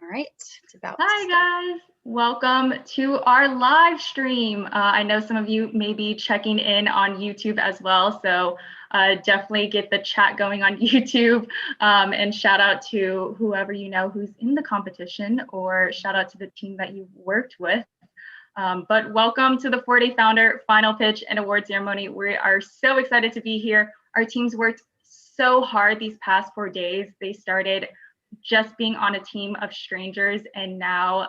All right, it's about to Hi start. guys, welcome to our live stream. I know some of you may be checking in on YouTube as well, so definitely get the chat going on YouTube, and shout out to whoever you know who's in the competition, or shout out to the team that you worked with. But welcome to the 4-Day Founder Final Pitch and Award Ceremony. We are so excited to be here. Our teams worked so hard these past 4 days. They started just being on a team of strangers, and now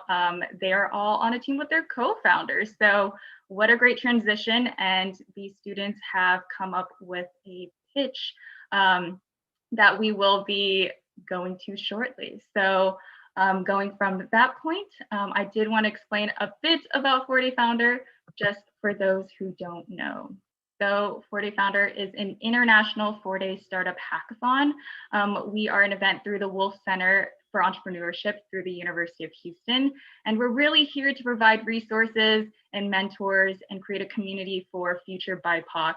they are all on a team with their co-founders. So what a great transition. And these students have come up with a pitch that we will be going to shortly. So going from that point, I did want to explain a bit about 4-Day Founder, just for those who don't know. So 4-Day Founder is an international 4-day startup hackathon. We are an event through the Wolf Center for Entrepreneurship through the University of Houston. And we're really here to provide resources and mentors and create a community for future BIPOC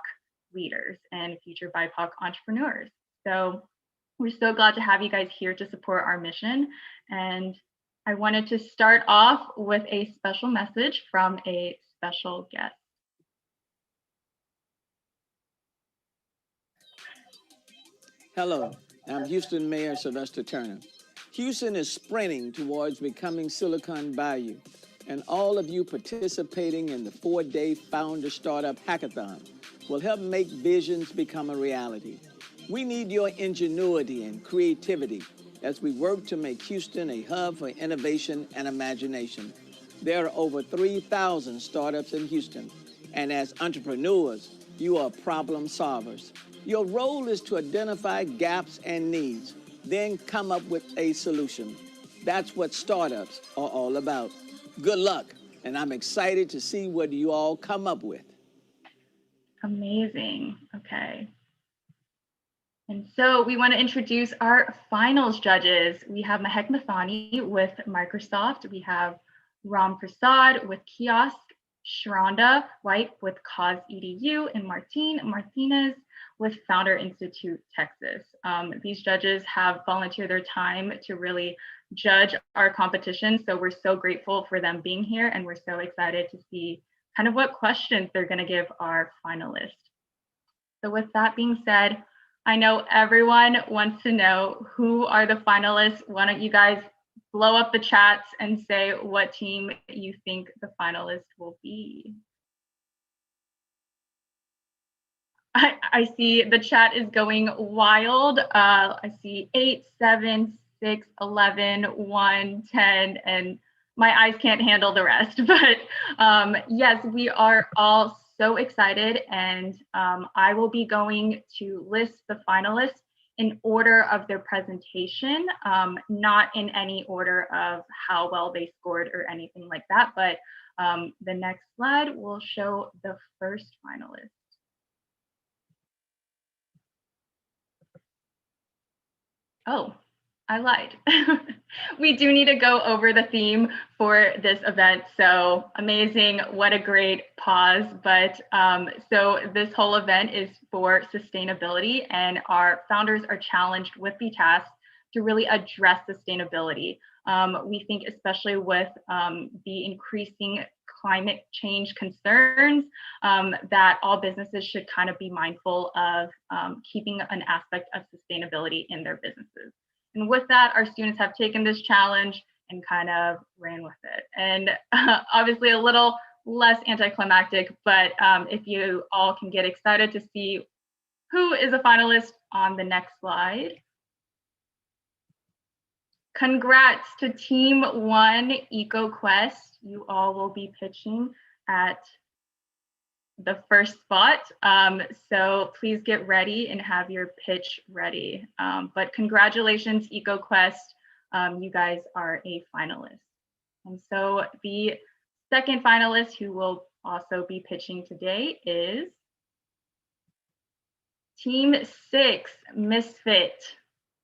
leaders and future BIPOC entrepreneurs. So we're so glad to have you guys here to support our mission. And I wanted to start off with a special message from a special guest. Hello, I'm Houston Mayor Sylvester Turner. Houston is sprinting towards becoming Silicon Bayou, and all of you participating in the 4-day Founder Startup Hackathon will help make visions become a reality. We need your ingenuity and creativity as we work to make Houston a hub for innovation and imagination. There are over 3,000 startups in Houston, and as entrepreneurs, you are problem solvers. Your role is to identify gaps and needs, then come up with a solution. That's what startups are all about. Good luck, and I'm excited to see what you all come up with. Amazing. Okay. And so we want to introduce our finals judges. We have Mahek Mathani with Microsoft. We have Ram Prasad with Kiosk, Sharonda White with Cause EDU, and Martine Martinez with Founder Institute Texas. These judges have volunteered their time to really judge our competition. So we're so grateful for them being here, and we're so excited to see kind of what questions they're going to give our finalists. So with that being said, I know everyone wants to know who are the finalists. Why don't you guys blow up the chats and say what team you think the finalists will be. I see the chat is going wild. I see 8, 7, 6, 11, 1, 10, and my eyes can't handle the rest. But yes, we are all so excited, and I will be going to list the finalists in order of their presentation, not in any order of how well they scored or anything like that. But the next slide will show the first finalist. Oh, I lied. We do need to go over the theme for this event. So amazing. What a great pause. But so this whole event is for sustainability, and our founders are challenged with the task to really address sustainability. We think, especially with the increasing climate change concerns, that all businesses should kind of be mindful of keeping an aspect of sustainability in their businesses. And with that, our students have taken this challenge and kind of ran with it. And obviously a little less anticlimactic, but if you all can get excited to see who is a finalist on the next slide. Congrats to Team 1 EcoQuest. You all will be pitching at the first spot. So please get ready and have your pitch ready. But congratulations, EcoQuest. You guys are a finalist. And so the second finalist who will also be pitching today is Team 6, Misfit.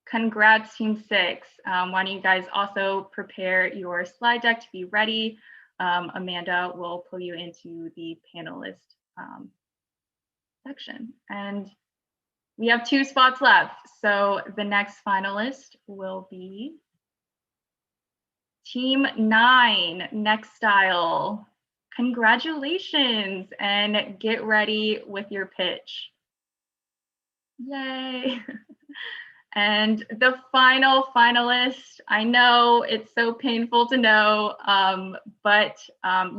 Congrats, Team 6. Why don't you guys also prepare your slide deck to be ready? Amanda will pull you into the panelist section. And we have 2 spots left. So the next finalist will be Team 9, Next Style. Congratulations and get ready with your pitch. Yay. And the final finalist, I know it's so painful to know, but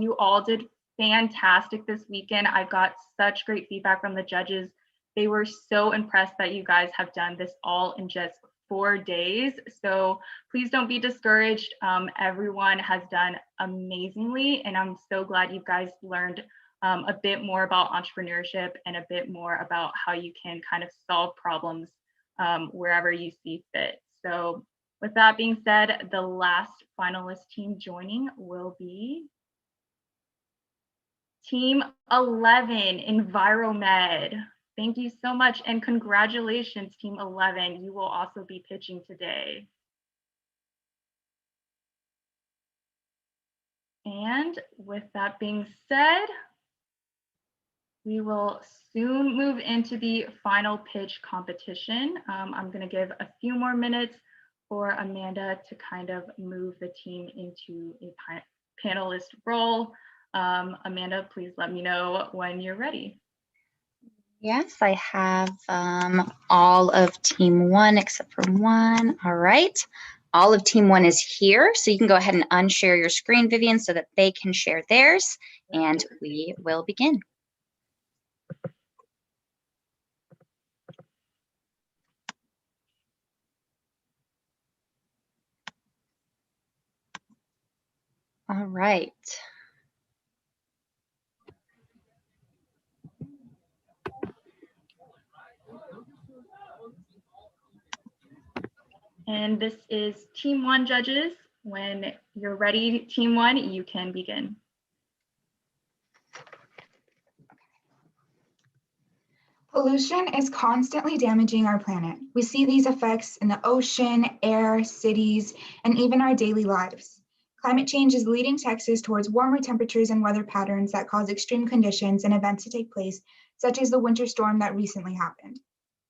you all did fantastic this weekend. I got such great feedback from the judges. They were so impressed that you guys have done this all in just 4 days. So please don't be discouraged. Everyone has done amazingly, and I'm so glad you guys learned a bit more about entrepreneurship and a bit more about how you can kind of solve problems wherever you see fit. So with that being said, the last finalist team joining will be Team 11, Enviromed. Thank you so much and congratulations, Team 11. You will also be pitching today. And with that being said, we will soon move into the final pitch competition. I'm going to give a few more minutes for Amanda to kind of move the team into a panelist role. Amanda, please let me know when you're ready. Yes, I have all of team 1 except for 1. All right. All of team 1 is here. So you can go ahead and unshare your screen, Vivian, so that they can share theirs. And we will begin. All right. And this is Team 1 judges. When you're ready, Team 1, you can begin. Pollution is constantly damaging our planet. We see these effects in the ocean, air, cities, and even our daily lives. Climate change is leading Texas towards warmer temperatures and weather patterns that cause extreme conditions and events to take place, such as the winter storm that recently happened.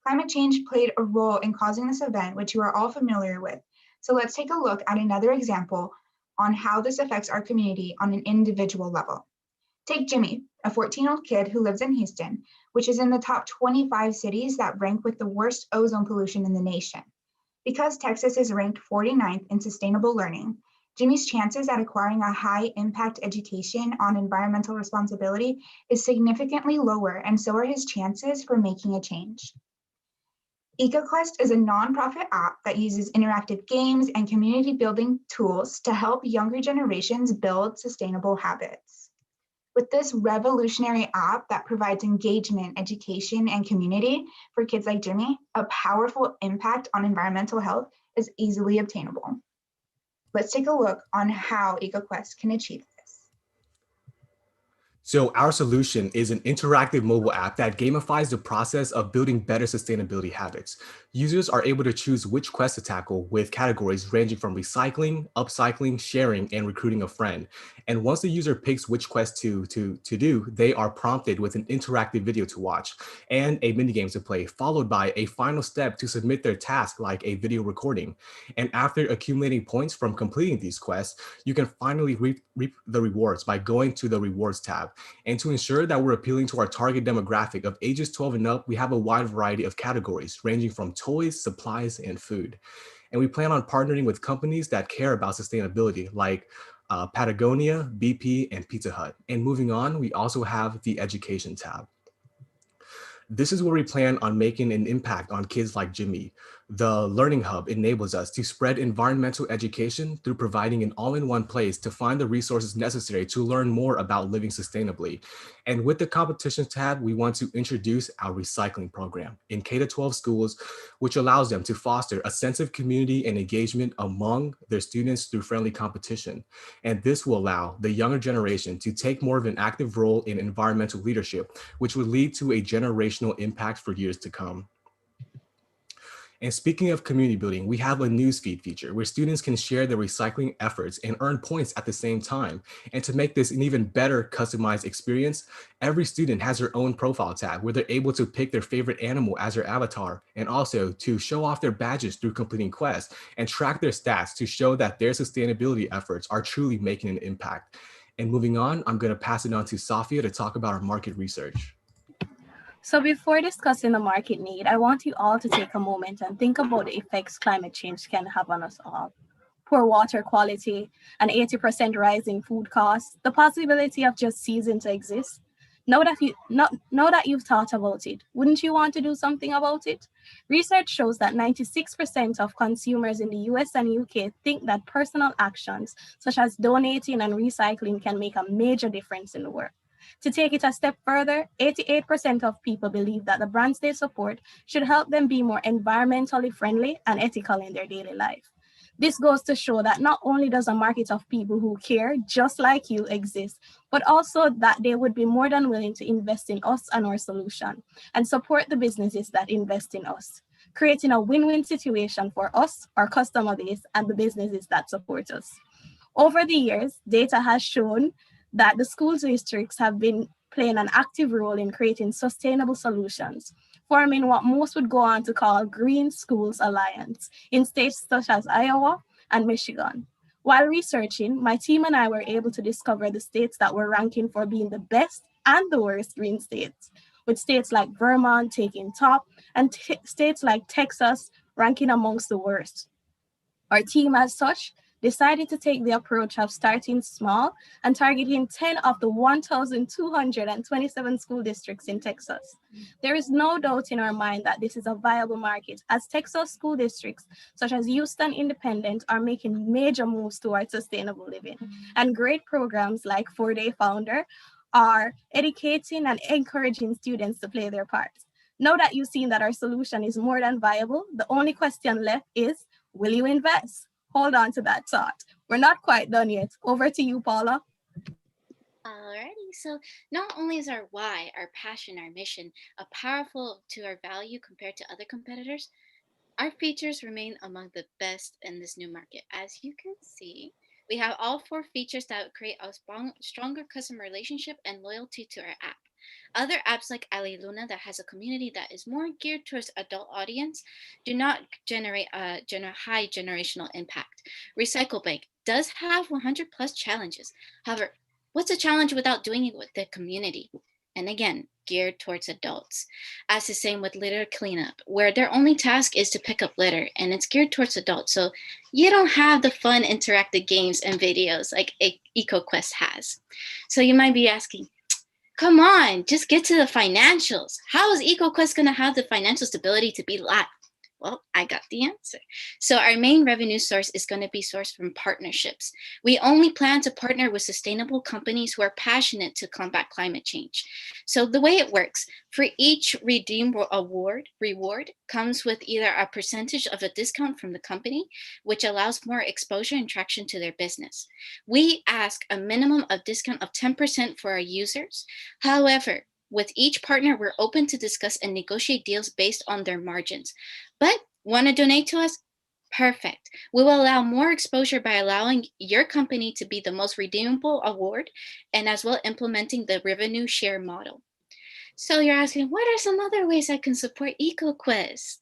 Climate change played a role in causing this event, which you are all familiar with. So let's take a look at another example on how this affects our community on an individual level. Take Jimmy, a 14-year-old kid who lives in Houston, which is in the top 25 cities that rank with the worst ozone pollution in the nation. Because Texas is ranked 49th in sustainable learning, Jimmy's chances at acquiring a high-impact education on environmental responsibility is significantly lower, and so are his chances for making a change. EcoQuest is a nonprofit app that uses interactive games and community building tools to help younger generations build sustainable habits. With this revolutionary app that provides engagement, education, and community for kids like Jimmy, a powerful impact on environmental health is easily obtainable. Let's take a look on how EcoQuest can achieve this. So our solution is an interactive mobile app that gamifies the process of building better sustainability habits. Users are able to choose which quest to tackle with categories ranging from recycling, upcycling, sharing, and recruiting a friend. And once the user picks which quest to do, they are prompted with an interactive video to watch and a minigame to play, followed by a final step to submit their task like a video recording. And after accumulating points from completing these quests, you can finally reap the rewards by going to the rewards tab. And to ensure that we're appealing to our target demographic of ages 12 and up, we have a wide variety of categories ranging from toys, supplies, and food. And we plan on partnering with companies that care about sustainability like Patagonia, BP, and Pizza Hut. And moving on, we also have the education tab. This is where we plan on making an impact on kids like Jimmy. The Learning Hub enables us to spread environmental education through providing an all-in-one place to find the resources necessary to learn more about living sustainably. And with the competition tab, we want to introduce our recycling program in K-12 schools, which allows them to foster a sense of community and engagement among their students through friendly competition. And this will allow the younger generation to take more of an active role in environmental leadership, which would lead to a generational impact for years to come. And speaking of community building, we have a newsfeed feature where students can share their recycling efforts and earn points at the same time. And to make this an even better customized experience, every student has their own profile tab where they're able to pick their favorite animal as their avatar, and also to show off their badges through completing quests and track their stats to show that their sustainability efforts are truly making an impact. And moving on, I'm going to pass it on to Safia to talk about our market research. So before discussing the market need, I want you all to take a moment and think about the effects climate change can have on us all. Poor water quality, an 80% rise in food costs, the possibility of just ceasing to exist. Now that you've thought about it, wouldn't you want to do something about it? Research shows that 96% of consumers in the US and UK think that personal actions, such as donating and recycling, can make a major difference in the world. To take it a step further, 88% of people believe that the brands they support should help them be more environmentally friendly and ethical in their daily life. This goes to show that not only does a market of people who care just like you exist, but also that they would be more than willing to invest in us and our solution and support the businesses that invest in us, creating a win-win situation for us, our customer base, and the businesses that support us. Over the years, data has shown that the school districts have been playing an active role in creating sustainable solutions, forming what most would go on to call Green Schools Alliance in states such as Iowa and Michigan. While researching, my team and I were able to discover the states that were ranking for being the best and the worst green states, with states like Vermont taking top and states like Texas ranking amongst the worst. Our team as such decided to take the approach of starting small and targeting 10 of the 1,227 school districts in Texas. There is no doubt in our mind that this is a viable market, as Texas school districts such as Houston Independent are making major moves towards sustainable living, and great programs like 4-Day Founder are educating and encouraging students to play their part. Now that you've seen that our solution is more than viable, the only question left is, will you invest? Hold on to that thought. We're not quite done yet. Over to you, Paula. Alrighty, so not only is our why, our passion, our mission, a powerful to our value compared to other competitors, our features remain among the best in this new market. As you can see, we have all 4 features that create a stronger customer relationship and loyalty to our app. Other apps like Ali Luna that has a community that is more geared towards adult audience do not generate a high generational impact. Recycle Bank does have 100 plus challenges. However, what's a challenge without doing it with the community? And again, geared towards adults. As the same with Litter Cleanup, where their only task is to pick up litter, and it's geared towards adults. So you don't have the fun interactive games and videos like EcoQuest has. So you might be asking, come on, just get to the financials. How is EcoQuest going to have the financial stability to be live? Well, I got the answer. So our main revenue source is going to be sourced from partnerships. We only plan to partner with sustainable companies who are passionate to combat climate change. So the way it works, for each redeemed reward comes with either a percentage of a discount from the company, which allows more exposure and traction to their business. We ask a minimum of discount of 10% for our users. However, with each partner, we're open to discuss and negotiate deals based on their margins. But want to donate to us? Perfect. We will allow more exposure by allowing your company to be the most redeemable award, and as well implementing the revenue share model. So you're asking, what are some other ways I can support EcoQuest?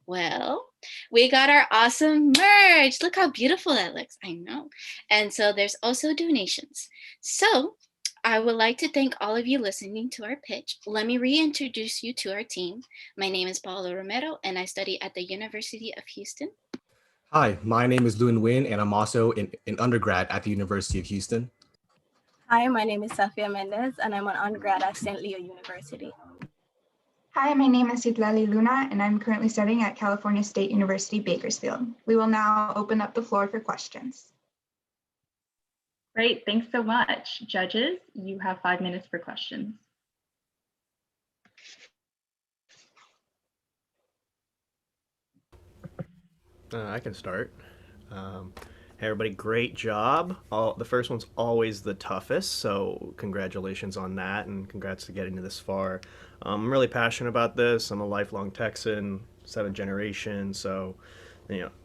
Well, we got our awesome merch. Look how beautiful that looks. I know. And so there's also donations. So I would like to thank all of you listening to our pitch. Let me reintroduce you to our team. My name is Paula Romero, and I study at the University of Houston. Hi, my name is Lewin Nguyen, and I'm also an undergrad at the University of Houston. Hi, my name is Safia Mendez, and I'm an undergrad at St. Leo University. Hi, my name is Citlali Luna, and I'm currently studying at California State University, Bakersfield. We will now open up the floor for questions. Great, thanks so much. Judges, you have 5 minutes for questions. I can start. Hey everybody, great job. The first one's always the toughest, so congratulations on that, and congrats to getting to this far. I'm really passionate about this. I'm a lifelong Texan, seventh generation. So,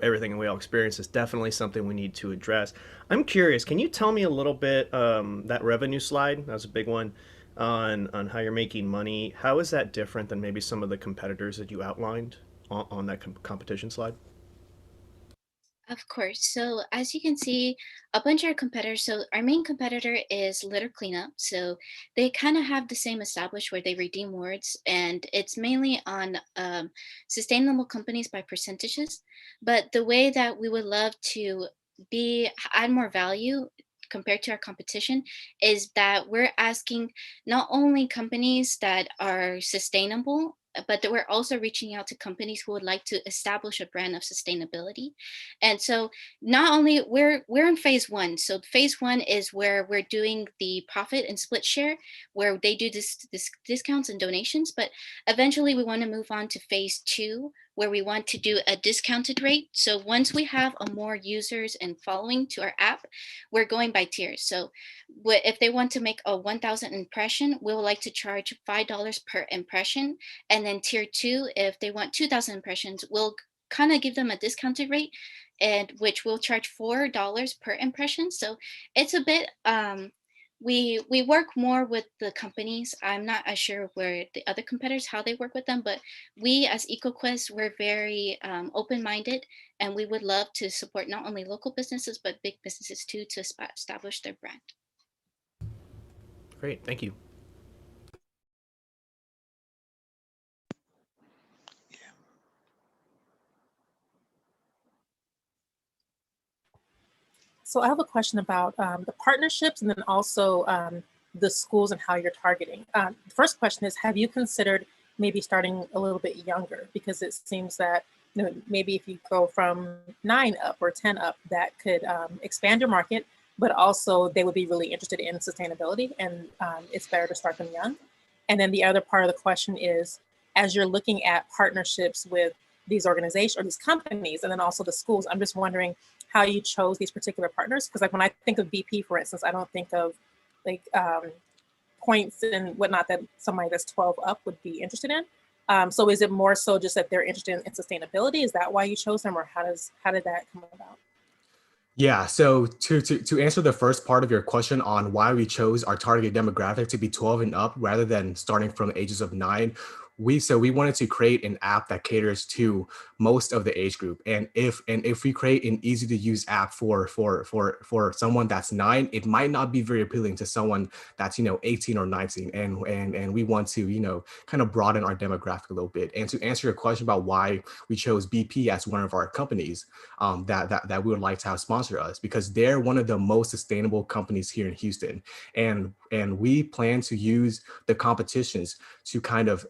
everything we all experience is definitely something we need to address. I'm curious, can you tell me a little bit, that revenue slide, that was a big one, on how you're making money. How is that different than maybe some of the competitors that you outlined on that competition slide? Of course. So as you can see, a bunch of our competitors. So our main competitor is Litter Cleanup. So they kind of have the same established where they redeem words, and it's mainly on sustainable companies by percentages. But the way that we would love to be add more value compared to our competition is that we're asking not only companies that are sustainable, but that we're also reaching out to companies who would like to establish a brand of sustainability. And so not only we're in phase one. So phase one is where we're doing the profit and split share, where they do this discounts and donations. But eventually we want to move on to phase two, where we want to do a discounted rate. So once we have a more users and following to our app, we're going by tiers. So if they want to make a 1,000 impression, we would like to charge $5 per impression. And then tier two, if they want 2,000 impressions, we'll kind of give them a discounted rate, and which will charge $4 per impression. So it's a bit we work more with the companies. I'm not as sure where the other competitors how they work with them, but we as EcoQuest, we're very open-minded, and we would love to support not only local businesses but big businesses too to establish their brand. Great, thank you. So I have a question about the partnerships and then also the schools and how you're targeting. The first question is, have you considered maybe starting a little bit younger? Because it seems that maybe if you go from 9 up or 10 up, that could expand your market, but also they would be really interested in sustainability, and it's better to start them young. And then the other part of the question is, as you're looking at partnerships with these organizations or these companies, and then also the schools, I'm just wondering how you chose these particular partners. Because like when I think of BP, for instance, I don't think of like points and whatnot that somebody that's 12 up would be interested in. So is it more so just that they're interested in sustainability? Is that why you chose them, or how did that come about? Yeah, so to answer the first part of your question on why we chose our target demographic to be 12 and up rather than starting from the ages of 9, we wanted to create an app that caters to most of the age group. And if we create an easy to use app for someone that's 9, it might not be very appealing to someone that's 18 or 19. And we want to kind of broaden our demographic a little bit. And to answer your question about why we chose BP as one of our companies that we would like to have sponsor us, because they're one of the most sustainable companies here in Houston, and we plan to use the competitions to kind of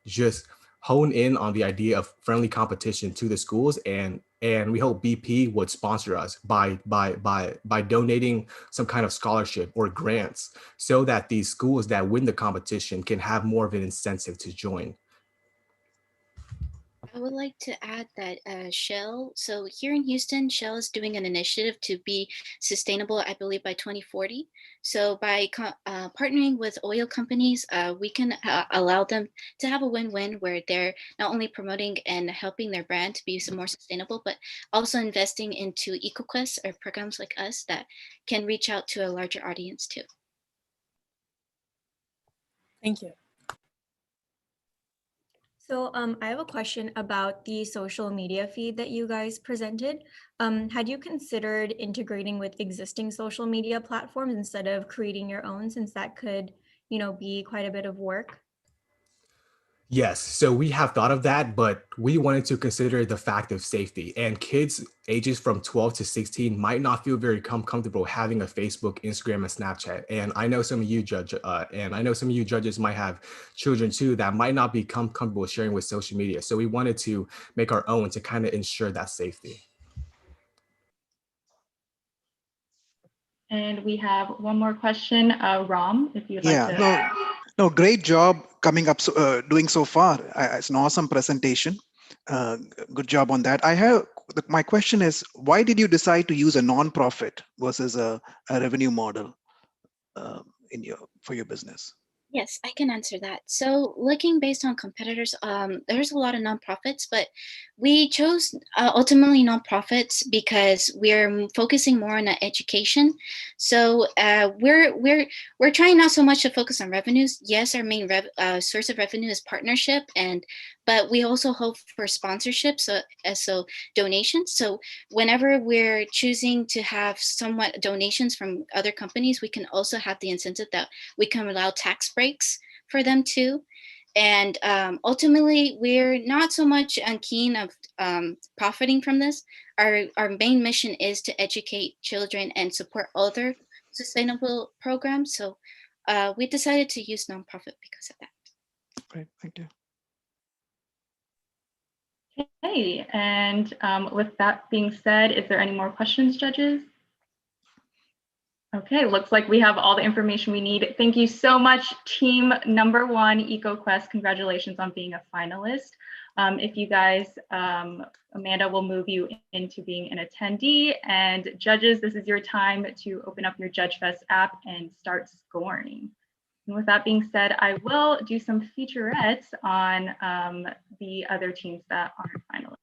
just hone in on the idea of friendly competition to the schools, and we hope BP would sponsor us by donating some kind of scholarship or grants so that these schools that win the competition can have more of an incentive to join. I would like to add that Shell, so here in Houston, Shell is doing an initiative to be sustainable, I believe, by 2040. So by partnering with oil companies, we can allow them to have a win-win where they're not only promoting and helping their brand to be some more sustainable, but also investing into EcoQuest or programs like us that can reach out to a larger audience too. Thank you. So I have a question about the social media feed that you guys presented. Had you considered integrating with existing social media platforms instead of creating your own, since that could, be quite a bit of work? Yes, so we have thought of that, but we wanted to consider the fact of safety, and kids ages from 12 to 16 might not feel very comfortable having a Facebook, Instagram, and Snapchat. And I know some of you judges might have children too that might not be comfortable sharing with social media. So we wanted to make our own to kind of ensure that safety. And we have one more question, Ram, if you'd like to. No, great job coming up, doing so far. It's an awesome presentation. Good job on that. My question is, why did you decide to use a non-profit versus a revenue model for your business? Yes, I can answer that. So, looking based on competitors, there's a lot of nonprofits, but we chose ultimately nonprofits because focusing more on education. So, we're trying not so much to focus on revenues. Yes, our main source of revenue is partnership, but we also hope for sponsorships, so donations. So, whenever we're choosing to have somewhat donations from other companies, we can also have the incentive that we can allow tax breaks for them too. And ultimately, we're not so much keen of profiting from this. Our main mission is to educate children and support other sustainable programs. So we decided to use nonprofit because of that. Great, thank you. Okay, and with that being said, is there any more questions, judges? Okay, looks like we have all the information we need. Thank you so much, team number 1, EcoQuest. Congratulations on being a finalist. If you guys, Amanda will move you into being an attendee, and judges, this is your time to open up your JudgeFest app and start scoring. And with that being said, I will do some featurettes on the other teams that aren't finalists.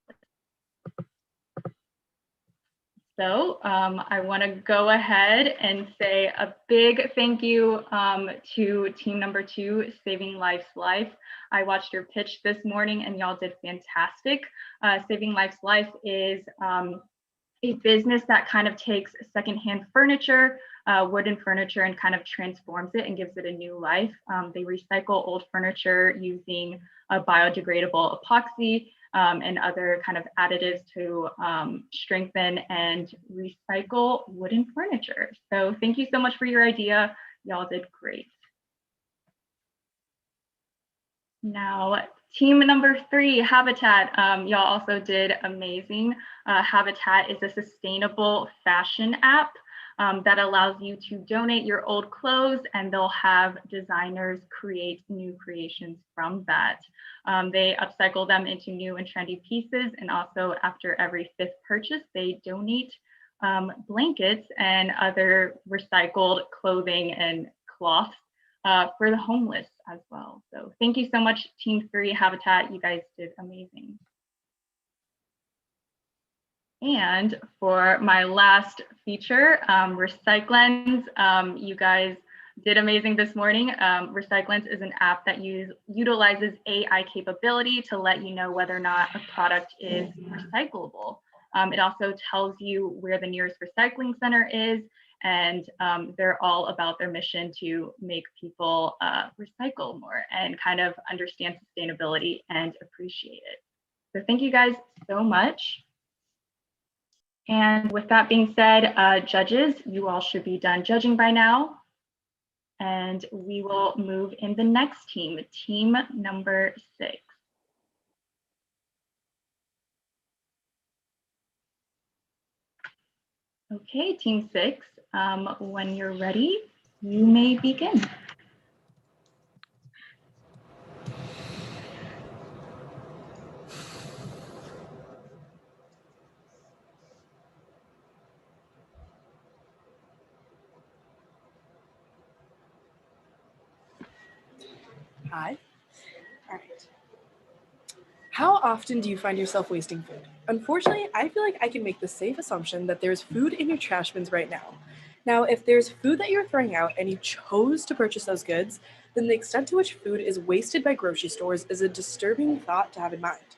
So I want to go ahead and say a big thank you to team number 2, Saving Life's Life. I watched your pitch this morning and y'all did fantastic. Saving Life's Life is a business that kind of takes secondhand furniture, wooden furniture, and kind of transforms it and gives it a new life. They recycle old furniture using a biodegradable epoxy and other kind of additives to strengthen and recycle wooden furniture. So thank you so much for your idea. Y'all did great. Now, team number 3, Habitat. Y'all also did amazing. Habitat is a sustainable fashion app that allows you to donate your old clothes, and they'll have designers create new creations from that. They upcycle them into new and trendy pieces, and also after every 5th purchase, they donate blankets and other recycled clothing and cloths for the homeless as well. So thank you so much, Team 3 Habitat. You guys did amazing. And for my last feature, Recyclens, you guys did amazing this morning. Recyclens is an app that utilizes AI capability to let you know whether or not a product is recyclable. It also tells you where the nearest recycling center is, and they're all about their mission to make people recycle more and kind of understand sustainability and appreciate it. So thank you guys so much. And with that being said, judges, you all should be done judging by now. And we will move in the next team, team number 6. Okay, team 6, when you're ready, you may begin. Hi. All right. How often do you find yourself wasting food? Unfortunately, I feel like I can make the safe assumption that there's food in your trash bins right now. Now, if there's food that you're throwing out and you chose to purchase those goods, then the extent to which food is wasted by grocery stores is a disturbing thought to have in mind.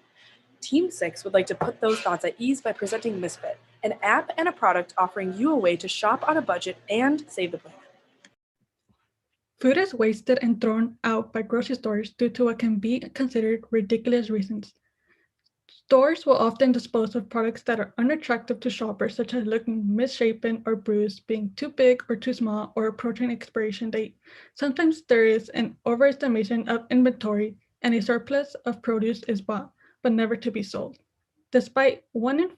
Team 6 would like to put those thoughts at ease by presenting Misfit, an app and a product offering you a way to shop on a budget and save the planet. Food is wasted and thrown out by grocery stores due to what can be considered ridiculous reasons. Stores will often dispose of products that are unattractive to shoppers, such as looking misshapen or bruised, being too big or too small, or approaching expiration date. Sometimes there is an overestimation of inventory and a surplus of produce is bought, but never to be sold. Despite 1 in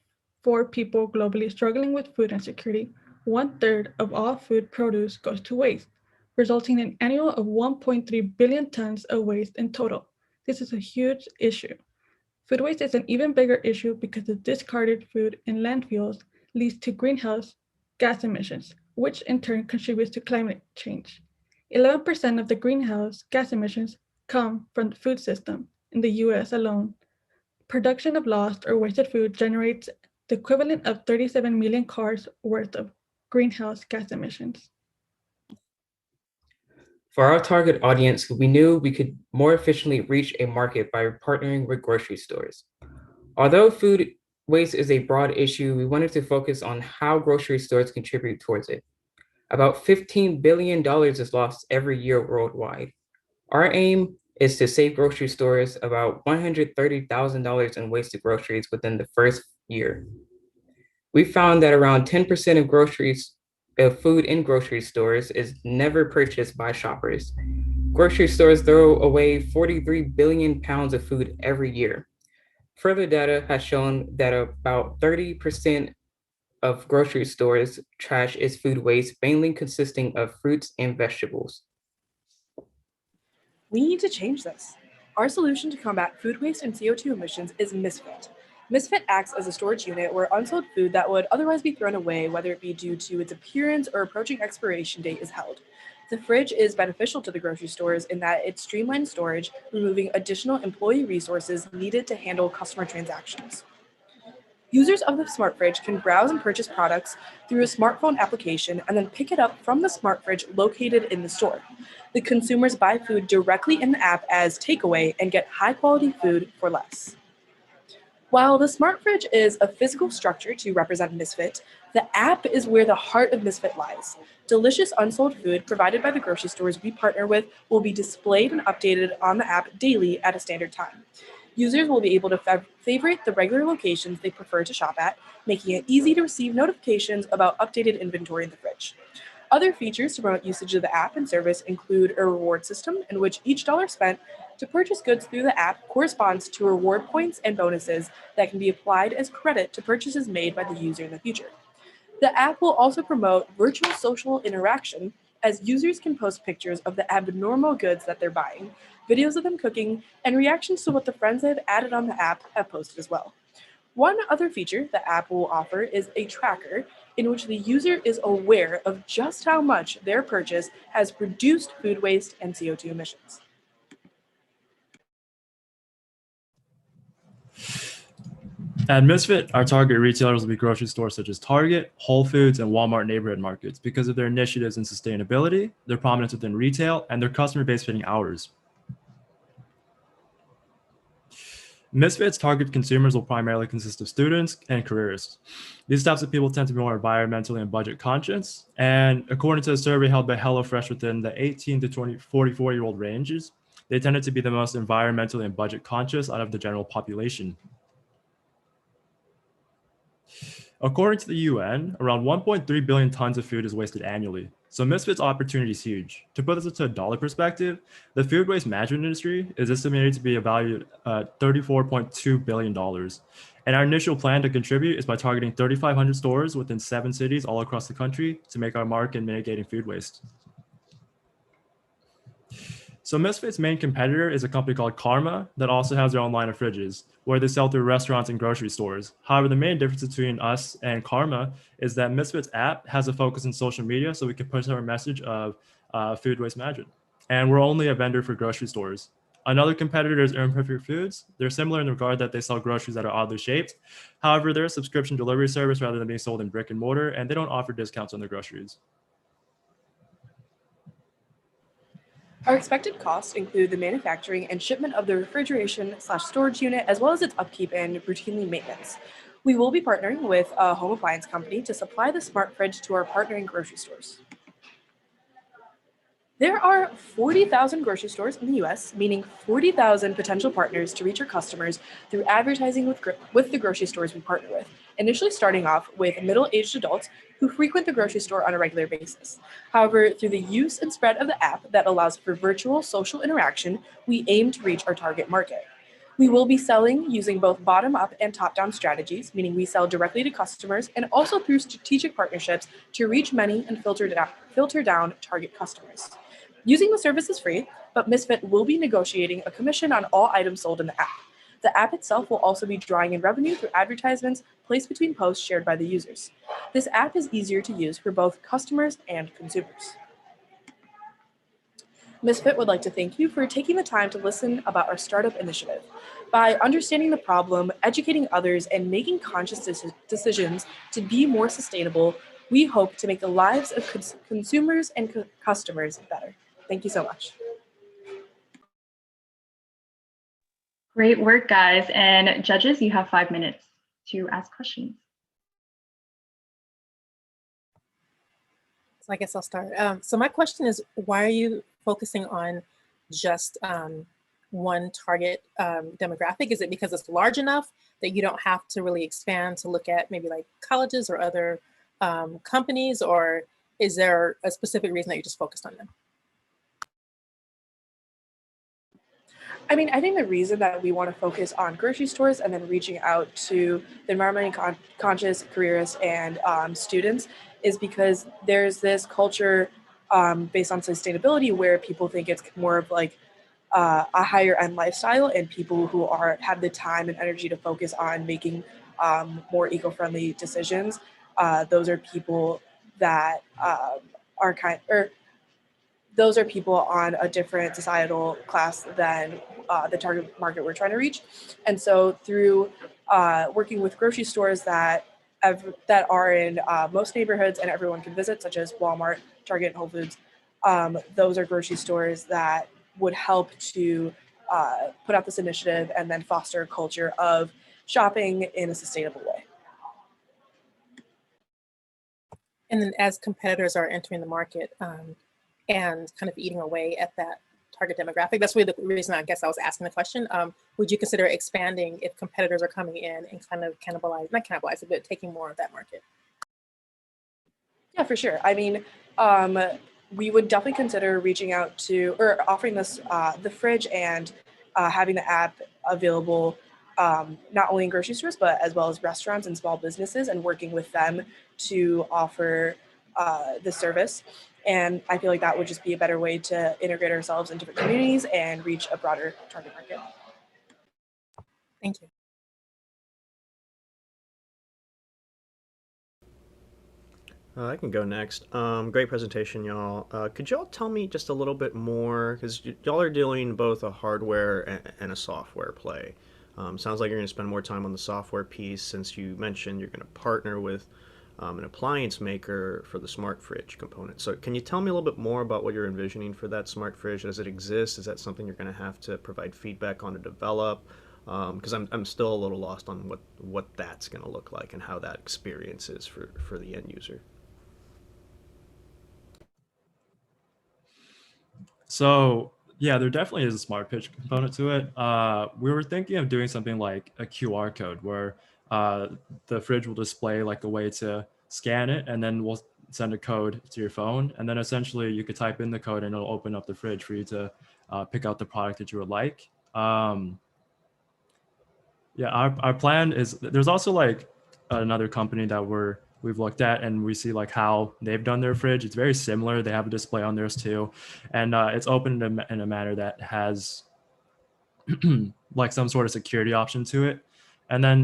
4 people globally struggling with food insecurity, 1/3 of all food produce goes to waste, resulting in an annual of 1.3 billion tons of waste in total. This is a huge issue. Food waste is an even bigger issue because the discarded food in landfills leads to greenhouse gas emissions, which in turn contributes to climate change. 11% of the greenhouse gas emissions come from the food system in the US alone. Production of lost or wasted food generates the equivalent of 37 million cars worth of greenhouse gas emissions. For our target audience, we knew we could more efficiently reach a market by partnering with grocery stores. Although food waste is a broad issue, we wanted to focus on how grocery stores contribute towards it. About $15 billion is lost every year worldwide. Our aim is to save grocery stores about $130,000 in wasted groceries within the first year. We found that around 10% of food in grocery stores is never purchased by shoppers. Grocery stores throw away 43 billion pounds of food every year. Further data has shown that about 30% of grocery stores' trash is food waste, mainly consisting of fruits and vegetables. We need to change this. Our solution to combat food waste and CO2 emissions is Misfit. Misfit acts as a storage unit where unsold food that would otherwise be thrown away, whether it be due to its appearance or approaching expiration date, is held. The fridge is beneficial to the grocery stores in that it streamlines storage, removing additional employee resources needed to handle customer transactions. Users of the Smart Fridge can browse and purchase products through a smartphone application and then pick it up from the Smart Fridge located in the store. The consumers buy food directly in the app as takeaway and get high-quality food for less. While the Smart Fridge is a physical structure to represent Misfit, the app is where the heart of Misfit lies. Delicious unsold food provided by the grocery stores we partner with will be displayed and updated on the app daily at a standard time. Users will be able to favorite the regular locations they prefer to shop at, making it easy to receive notifications about updated inventory in the fridge. Other features to promote usage of the app and service include a reward system in which each dollar spent to purchase goods through the app corresponds to reward points and bonuses that can be applied as credit to purchases made by the user in the future. The app will also promote virtual social interaction, as users can post pictures of the abnormal goods that they're buying, videos of them cooking, and reactions to what the friends they've added on the app have posted as well. One other feature the app will offer is a tracker in which the user is aware of just how much their purchase has reduced food waste and CO2 emissions. At Misfit, our target retailers will be grocery stores such as Target, Whole Foods, and Walmart neighborhood markets because of their initiatives in sustainability, their prominence within retail, and their customer base fitting hours. Misfit's target consumers will primarily consist of students and careerists. These types of people tend to be more environmentally and budget conscious. And according to a survey held by HelloFresh within the 18 to 44-year-old ranges, they tended to be the most environmentally and budget conscious out of the general population. According to the UN, around 1.3 billion tons of food is wasted annually. So Misfit's opportunity is huge. To put this into a dollar perspective, the food waste management industry is estimated to be valued at $34.2 billion. And our initial plan to contribute is by targeting 3,500 stores within 7 cities all across the country to make our mark in mitigating food waste. So Misfit's main competitor is a company called Karma that also has their own line of fridges where they sell through restaurants and grocery stores. However, the main difference between us and Karma is that Misfit's app has a focus in social media so we can push our message of food waste management. And we're only a vendor for grocery stores. Another competitor is Imperfect Foods. They're similar in the regard that they sell groceries that are oddly shaped. However, they're a subscription delivery service rather than being sold in brick and mortar, and they don't offer discounts on their groceries. Our expected costs include the manufacturing and shipment of the refrigeration/storage unit, as well as its upkeep and routinely maintenance. We will be partnering with a home appliance company to supply the Smart Fridge to our partnering grocery stores. There are 40,000 grocery stores in the US, meaning 40,000 potential partners to reach our customers through advertising with the grocery stores we partner with, initially starting off with middle-aged adults who frequent the grocery store on a regular basis. However, through the use and spread of the app that allows for virtual social interaction, we aim to reach our target market. We will be selling using both bottom-up and top-down strategies, meaning we sell directly to customers and also through strategic partnerships to reach many and filter down target customers. Using the service is free, but Misfit will be negotiating a commission on all items sold in the app. The app itself will also be drawing in revenue through advertisements placed between posts shared by the users. This app is easier to use for both customers and consumers. Misfit would like to thank you for taking the time to listen about our startup initiative. By understanding the problem, educating others, and making conscious decisions to be more sustainable, we hope to make the lives of consumers and customers better. Thank you so much. Great work, guys. And judges, you have 5 minutes to ask questions. So I guess I'll start. So my question is, why are you focusing on just one target demographic? Is it because it's large enough that you don't have to really expand to look at maybe like colleges or other companies, or is there a specific reason that you just focused on them? I mean, I think the reason that we want to focus on grocery stores and then reaching out to the environmentally conscious careerists and students is because there's this culture based on sustainability where people think it's more of like a higher end lifestyle, and people who have the time and energy to focus on making more eco-friendly decisions. Those are people that those are people on a different societal class than the target market we're trying to reach. And so through working with grocery stores that are in most neighborhoods and everyone can visit, such as Walmart, Target, and Whole Foods, those are grocery stores that would help to put out this initiative and then foster a culture of shopping in a sustainable way. And then as competitors are entering the market and kind of eating away at that target demographic, that's really the reason I guess I was asking the question. Would you consider expanding if competitors are coming in and kind of not cannibalizing, but taking more of that market? Yeah, for sure. I mean, we would definitely consider reaching out to, or offering this, the fridge and having the app available not only in grocery stores, but as well as restaurants and small businesses, and working with them to offer the service. And I feel like that would just be a better way to integrate ourselves in different communities and reach a broader target market. Thank you. I can go next. Great presentation, y'all. Could y'all tell me just a little bit more, because y'all are doing both a hardware and a software play. Sounds like you're going to spend more time on the software piece, since you mentioned you're going to partner with an appliance maker for the smart fridge component. So can you tell me a little bit more about what you're envisioning for that smart fridge? Does it exist? Is that something you're going to have to provide feedback on to develop? Because I'm still a little lost on what that's going to look like and how that experience is for the end user. So yeah, there definitely is a smart pitch component to it. We were thinking of doing something like a QR code where the fridge will display like a way to scan it, and then we'll send a code to your phone, and then essentially you could type in the code and it'll open up the fridge for you to pick out the product that you would like. Yeah, our plan is, there's also like another company that we've looked at, and we see like how they've done their fridge. It's very similar. They have a display on theirs too, and it's opened in a manner that has like some sort of security option to it. And then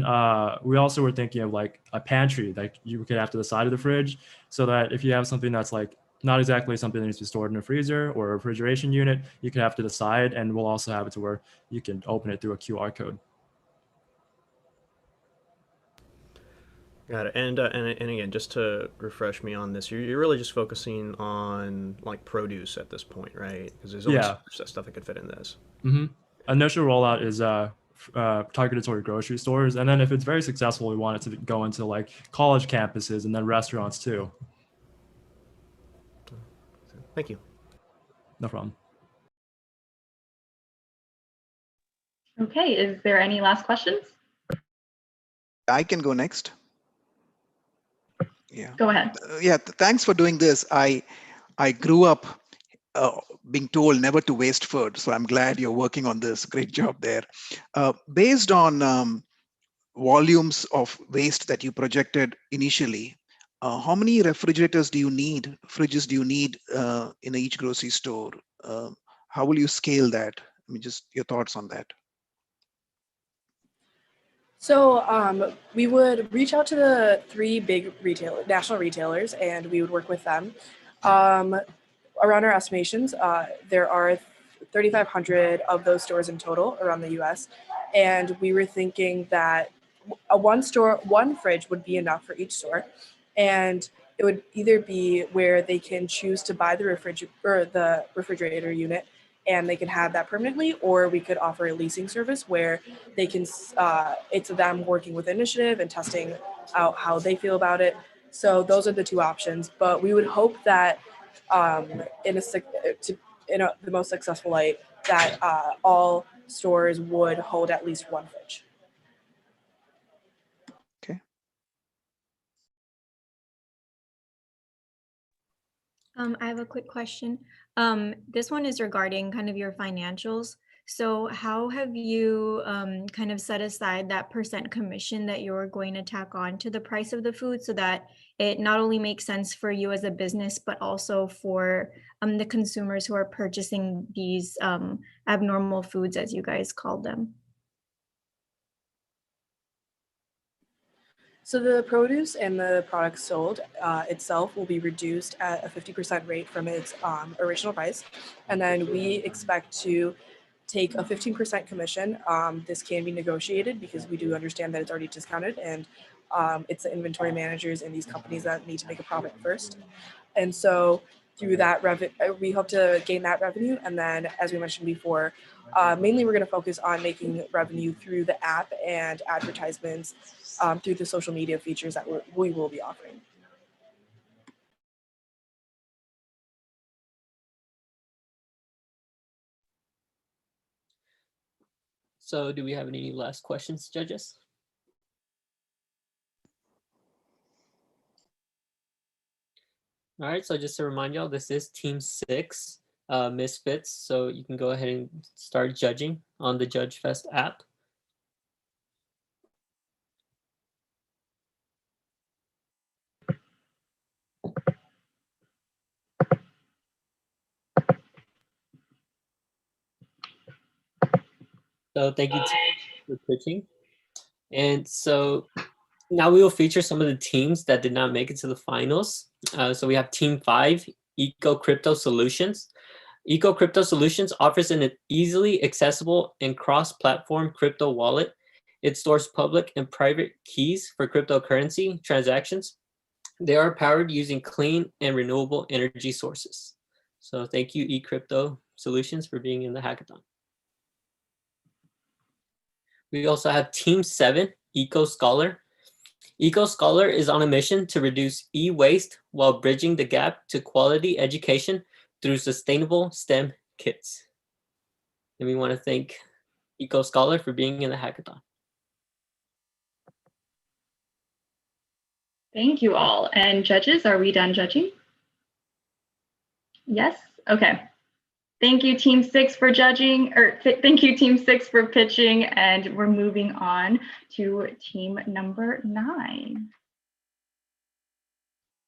we also were thinking of like a pantry that you could have to the side of the fridge, so that if you have something that's like not exactly something that needs to be stored in a freezer or a refrigeration unit, you can have to the side, and we'll also have it to where you can open it through a QR code. Got it. And again, just to refresh me on this, you're really just focusing on like produce at this point, right? Because there's always stuff that could fit in this. Mm-hmm. Initial rollout is targeted toward grocery stores, and then if it's very successful, we want it to go into like college campuses and then restaurants too. Thank you. No problem. Okay, is there any last questions? I can go next. Yeah. Go ahead. Thanks for doing this. I grew up being told never to waste food, so I'm glad you're working on this. Great job there. Based on volumes of waste that you projected initially, how many refrigerators do you need, fridges do you need in each grocery store? How will you scale that? I mean, just your thoughts on that. So we would reach out to the 3 big national retailers, and we would work with them. around our estimations, there are 3,500 of those stores in total around the US. And we were thinking that one fridge would be enough for each store. And it would either be where they can choose to buy the refrigerator unit and they can have that permanently, or we could offer a leasing service where they can, it's them working with initiative and testing out how they feel about it. So those are the two options, but we would hope that in the most successful light, that all stores would hold at least one fridge. I have a quick question. This one is regarding kind of your financials. So how have you kind of set aside that % commission that you're going to tack on to the price of the food so that it not only makes sense for you as a business, but also for the consumers who are purchasing these abnormal foods, as you guys call them? So the produce and the products sold itself will be reduced at a 50% rate from its original price. And then we expect to take a 15% commission. This can be negotiated because we do understand that it's already discounted, and it's the inventory managers in these companies that need to make a profit first. And so through that we hope to gain that revenue. And then, as we mentioned before, mainly we're going to focus on making revenue through the app and advertisements through the social media features that we will be offering. So do we have any last questions, judges? All right, so just to remind y'all, this is Team 6, Misfits. So you can go ahead and start judging on the Judge Fest app. So thank you for pitching. And so now we will feature some of the teams that did not make it to the finals. So we have Team 5, Eco Crypto Solutions. Eco Crypto Solutions offers an easily accessible and cross-platform crypto wallet. It stores public and private keys for cryptocurrency transactions. They are powered using clean and renewable energy sources. So thank you, eCrypto Solutions, for being in the hackathon. We also have Team 7, Eco Scholar. Eco Scholar is on a mission to reduce e-waste while bridging the gap to quality education through sustainable STEM kits. And we want to thank Eco Scholar for being in the hackathon. Thank you all. And judges, are we done judging? Yes? Okay. Thank you, Team 6, for judging, or thank you, Team 6, for pitching, and we're moving on to team number 9.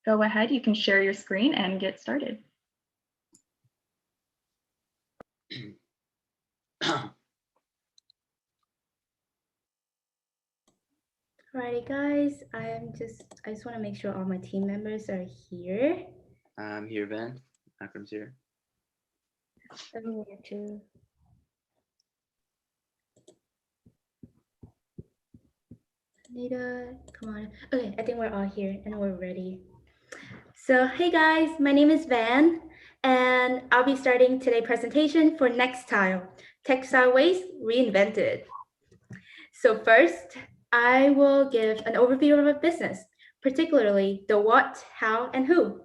Go ahead, you can share your screen and get started. Alrighty, guys, I just want to make sure all my team members are here. I'm here, Ben. Akram's here. I'm here too. Anita, come on. Okay, I think we're all here and we're ready. So, hey guys, my name is Van, and I'll be starting today's presentation for Nextile, Textile Waste Reinvented. So first, I will give an overview of our business, particularly the what, how, and who.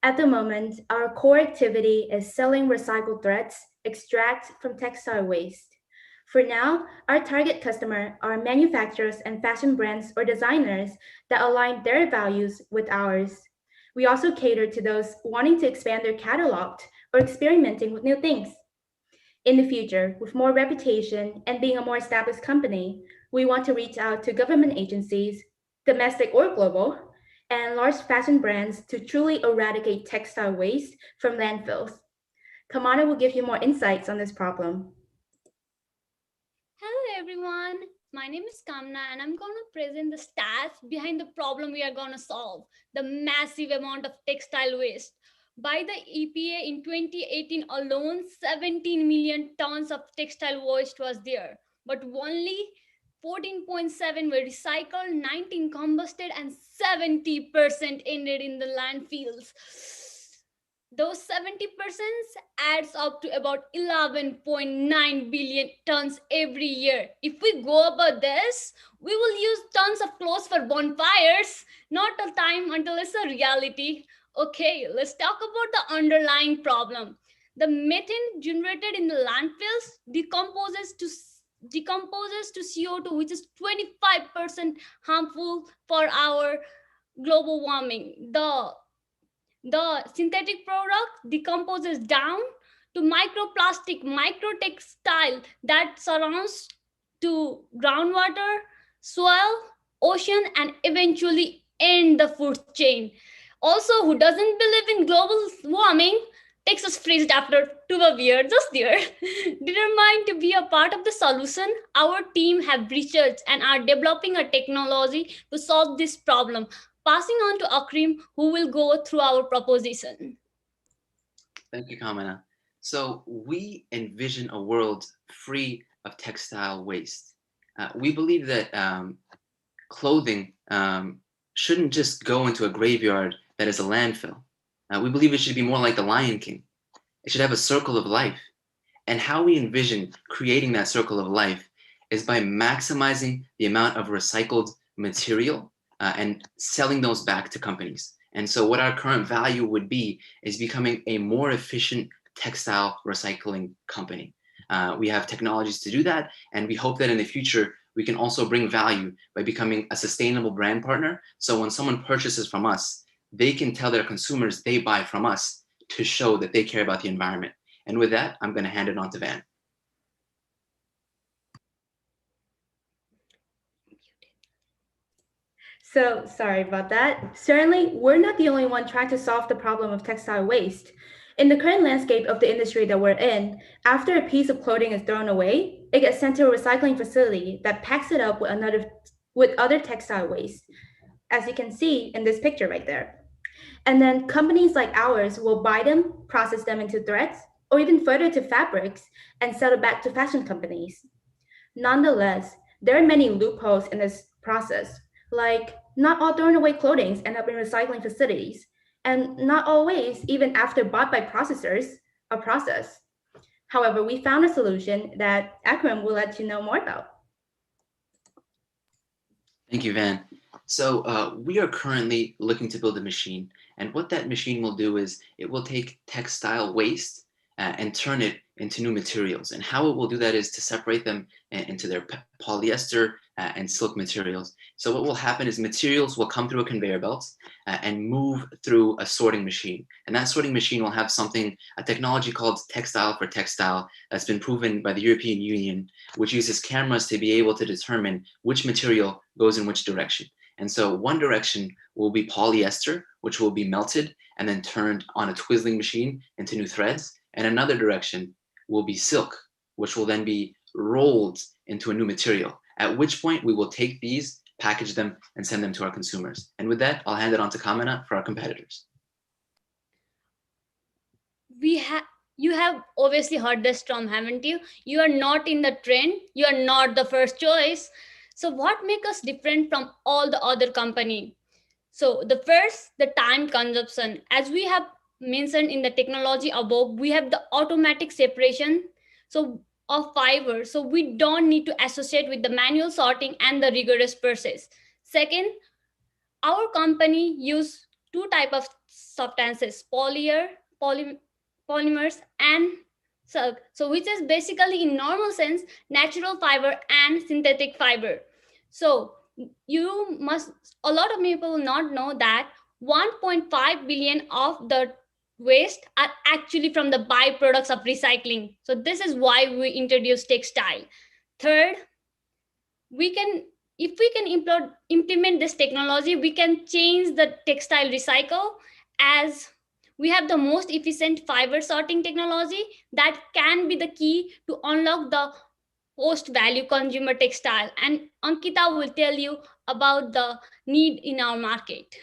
At the moment, our core activity is selling recycled threads extracted from textile waste. For now, our target customer are manufacturers and fashion brands or designers that align their values with ours. We also cater to those wanting to expand their catalog or experimenting with new things. In the future, with more reputation and being a more established company, we want to reach out to government agencies, domestic or global, and large fashion brands to truly eradicate textile waste from landfills. Kamana will give you more insights on this problem. Hello everyone, my name is Kamna and I'm going to present the stats behind the problem we are going to solve, the massive amount of textile waste. By the EPA in 2018 alone, 17 million tons of textile waste was there, but only 14.7 were recycled, 19 combusted, and 70% ended in the landfills. Those 70% adds up to about 11.9 billion tons every year. If we go above this, we will use tons of clothes for bonfires, not a time until it's a reality. Okay, let's talk about the underlying problem. The methane generated in the landfills decomposes to CO2, which is 25% harmful for our global warming. The synthetic product decomposes down to microplastic, microtextile that surrounds to groundwater, soil, ocean, and eventually end the food chain. Also, who doesn't believe in global warming takes us freezed after 12 years just there. Determined to be a part of the solution, our team have researched and are developing a technology to solve this problem. Passing on to Akrim, who will go through our proposition. Thank you, Kamana. So we envision a world free of textile waste. We believe that clothing shouldn't just go into a graveyard that is a landfill. We believe it should be more like the Lion King. It should have a circle of life. And how we envision creating that circle of life is by maximizing the amount of recycled material and selling those back to companies. And so what our current value would be is becoming a more efficient textile recycling company. We have technologies to do that, and we hope that in the future, we can also bring value by becoming a sustainable brand partner. So when someone purchases from us, they can tell their consumers they buy from us to show that they care about the environment. And with that, I'm going to hand it on to Van. So sorry about that. Certainly, we're not the only one trying to solve the problem of textile waste. In the current landscape of the industry that we're in, after a piece of clothing is thrown away, it gets sent to a recycling facility that packs it up with other textile waste, as you can see in this picture right there. And then companies like ours will buy them, process them into threads, or even further to fabrics and sell it back to fashion companies. Nonetheless, there are many loopholes in this process, like not all thrown away clothing end up in recycling facilities, and not always, even after bought by processors, are processed. However, we found a solution that Akram will let you know more about. Thank you, Van. So we are currently looking to build a machine. And what that machine will do is it will take textile waste and turn it into new materials. And how it will do that is to separate them into their polyester and silk materials. So what will happen is materials will come through a conveyor belt and move through a sorting machine. And that sorting machine will have a technology called textile for textile that's been proven by the European Union, which uses cameras to be able to determine which material goes in which direction. And so one direction will be polyester, which will be melted and then turned on a twizzling machine into new threads. And another direction will be silk, which will then be rolled into a new material, at which point we will take these, package them, and send them to our consumers. And with that, I'll hand it on to Kamana for our competitors. You have obviously heard this term, haven't you? You are not in the trend. You are not the first choice. So what makes us different from all the other company? So the first, the time consumption. As we have mentioned in the technology above, we have the automatic separation of fiber. So we don't need to associate with the manual sorting and the rigorous process. Second, our company use two types of substances, polymers and silk. So which is basically in normal sense, natural fiber and synthetic fiber. So a lot of people not know that 1.5 billion of the waste are actually from the byproducts of recycling. So this is why we introduce textile. Third, if we can implement this technology, we can change the textile recycle, as we have the most efficient fiber sorting technology that can be the key to unlock the post-value consumer textile. And Ankita will tell you about the need in our market.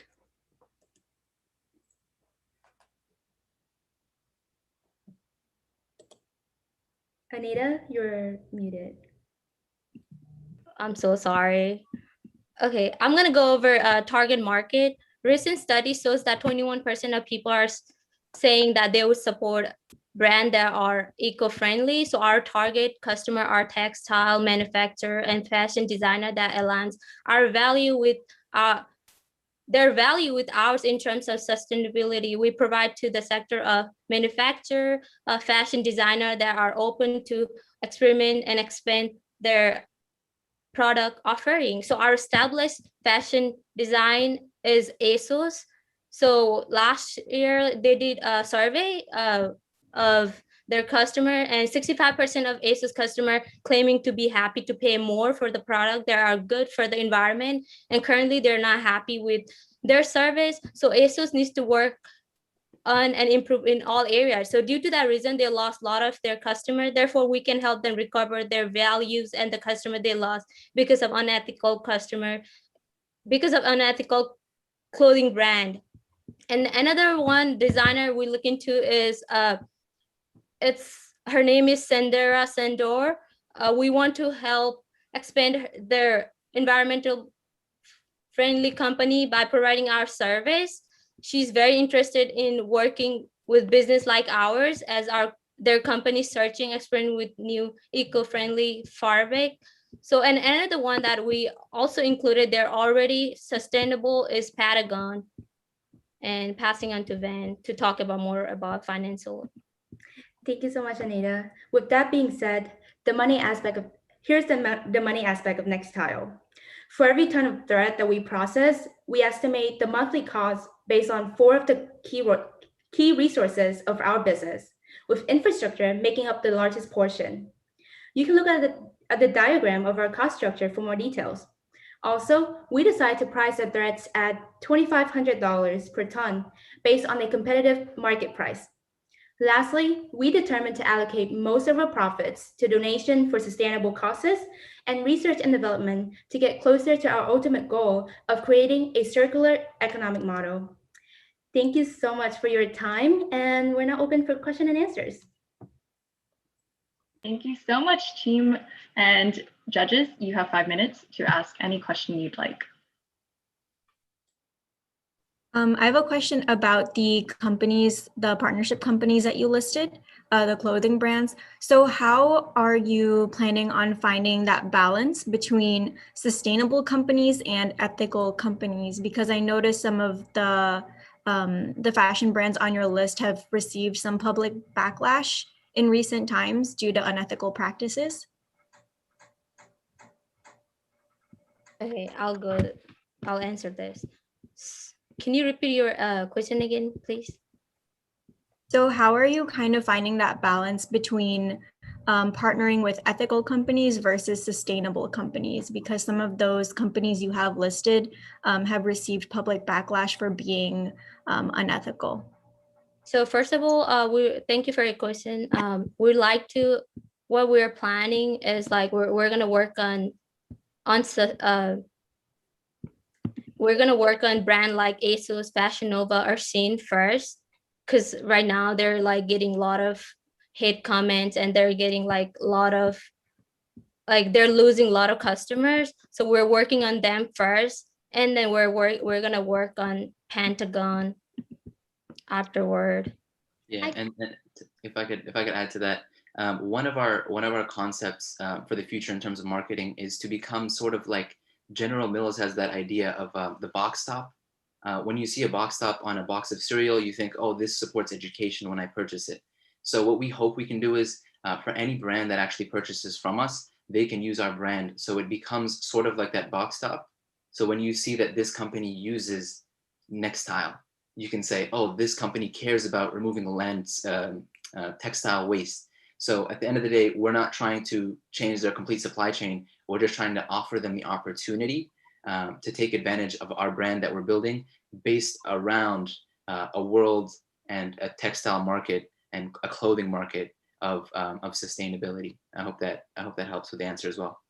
Anita, you're muted. I'm so sorry. Okay, I'm gonna go over target market. Recent study shows that 21% of people are saying that they would support brands that are eco-friendly. So our target customer are textile manufacturer and fashion designer that aligns our value with their value with ours in terms of sustainability. We provide to the sector of manufacturer, fashion designer that are open to experiment and expand their product offering. So our established fashion design is ASOS. So last year they did a survey of their customer, and 65% of ASOS customer claiming to be happy to pay more for the product that are good for the environment. And currently they're not happy with their service. So ASOS needs to work on and improve in all areas. So due to that reason, they lost a lot of their customer. Therefore, we can help them recover their values and the customer they lost because of unethical customer, because of unethical clothing brand. And another one designer we look into is her name is Sandera Sandor. We want to help expand their environmental friendly company by providing our service. She's very interested in working with business like ours as their company searching, experimenting with new eco-friendly fabric. So, and another one that we also included, they're already sustainable, is Patagon. And passing on to Van to talk about more about financial. Thank you so much, Anita. With that being said, here's the money aspect of Nextile. For every ton of thread that we process, we estimate the monthly cost based on 4 of the key resources of our business, with infrastructure making up the largest portion. You can look at the diagram of our cost structure for more details. Also, we decided to price the threads at $2,500 per ton based on a competitive market price. Lastly, we determined to allocate most of our profits to donation for sustainable causes and research and development to get closer to our ultimate goal of creating a circular economic model. Thank you so much for your time, and we're now open for question and answers. Thank you so much, team. And judges, you have 5 minutes to ask any question you'd like. I have a question about the companies, the partnership companies that you listed, the clothing brands. So how are you planning on finding that balance between sustainable companies and ethical companies? Because I noticed some of the fashion brands on your list have received some public backlash in recent times due to unethical practices. Okay, I'll answer this. Can you repeat your question again, please? So how are you kind of finding that balance between partnering with ethical companies versus sustainable companies? Because some of those companies you have listed have received public backlash for being unethical. So first of all, thank you for your question. What we're planning is like we're gonna work on we're gonna work on brand like ASOS, Fashion Nova, or Shein first, because right now they're like getting a lot of hate comments and they're getting like a lot of they're losing a lot of customers. So we're working on them first, and then we're gonna work on Patagon afterward. Yeah, and if I could add to that, one of our concepts for the future in terms of marketing is to become sort of like General Mills has that idea of the box top. When you see a box top on a box of cereal, you think, oh, this supports education when I purchase it. So what we hope we can do is for any brand that actually purchases from us, they can use our brand. So it becomes sort of like that box top. So when you see that this company uses Nextile, you can say, oh, this company cares about removing the land's textile waste. So at the end of the day, we're not trying to change their complete supply chain. We're just trying to offer them the opportunity to take advantage of our brand that we're building based around a world and a textile market and a clothing market of sustainability. I hope that helps with the answer as well.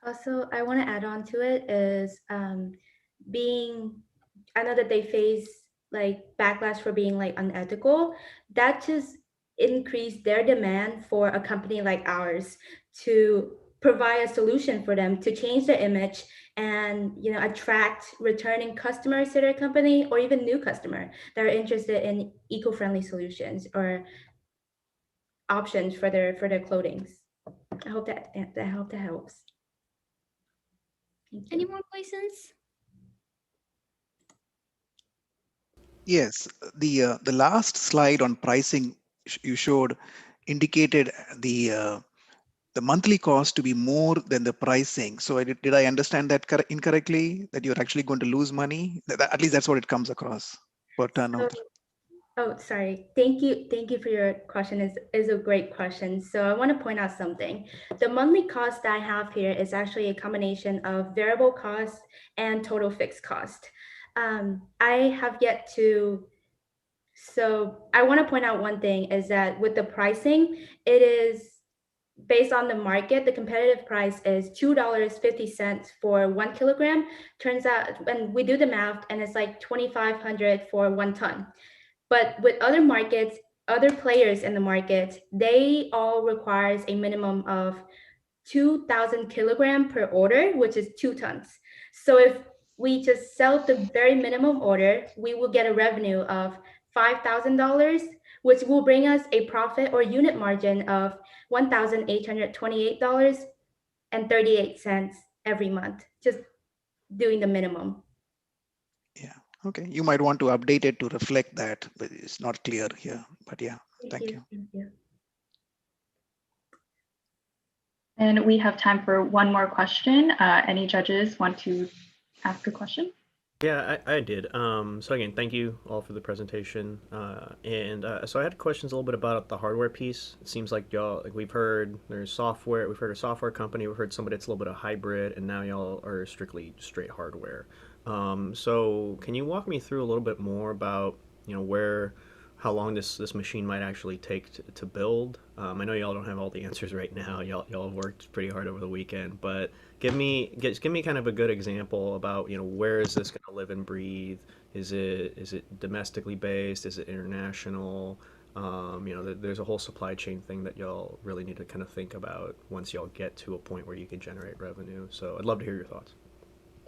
Also, I want to add on to it is I know that they face like backlash for being like unethical. That just increase their demand for a company like ours to provide a solution for them to change their image and attract returning customers to their company, or even new customer that are interested in eco-friendly solutions or options for their clothing. I hope that helps. Any more questions? Yes, the last slide on pricing you showed indicated the monthly cost to be more than the pricing. So did I understand that incorrectly? That you're actually going to lose money? At least that's what it comes across per turnover. Oh, sorry. Thank you. Thank you for your question. Is a great question. So I want to point out something. The monthly cost that I have here is actually a combination of variable cost and total fixed cost. I have yet to. So I want to point out one thing is that with the pricing, it is based on the market. The competitive price is $2.50 for 1 kilogram. Turns out when we do the math, and it's like $2,500 for 1 ton. But with other markets, other players in the market, they all requires a minimum of 2,000 kilogram per order, which is 2 tons. So if we just sell the very minimum order, we will get a revenue of $5,000, which will bring us a profit or unit margin of $1,828.38 every month, just doing the minimum. Okay, you might want to update it to reflect that, but it's not clear here. But yeah, thank you. Thank you. And we have time for one more question. Any judges want to ask a question? Yeah, I did. So again, thank you all for the presentation. So I had questions a little bit about the hardware piece. It seems like y'all, like we've heard there's software, we've heard a software company, we've heard somebody that's a little bit of hybrid, and now y'all are strictly straight hardware. So can you walk me through a little bit more about, how long this machine might actually take to build? I know y'all don't have all the answers right now. Y'all have worked pretty hard over the weekend, but give me kind of a good example about, where is this going to live and breathe? Is it domestically based? Is it international? There's a whole supply chain thing that y'all really need to kind of think about once y'all get to a point where you can generate revenue. So I'd love to hear your thoughts.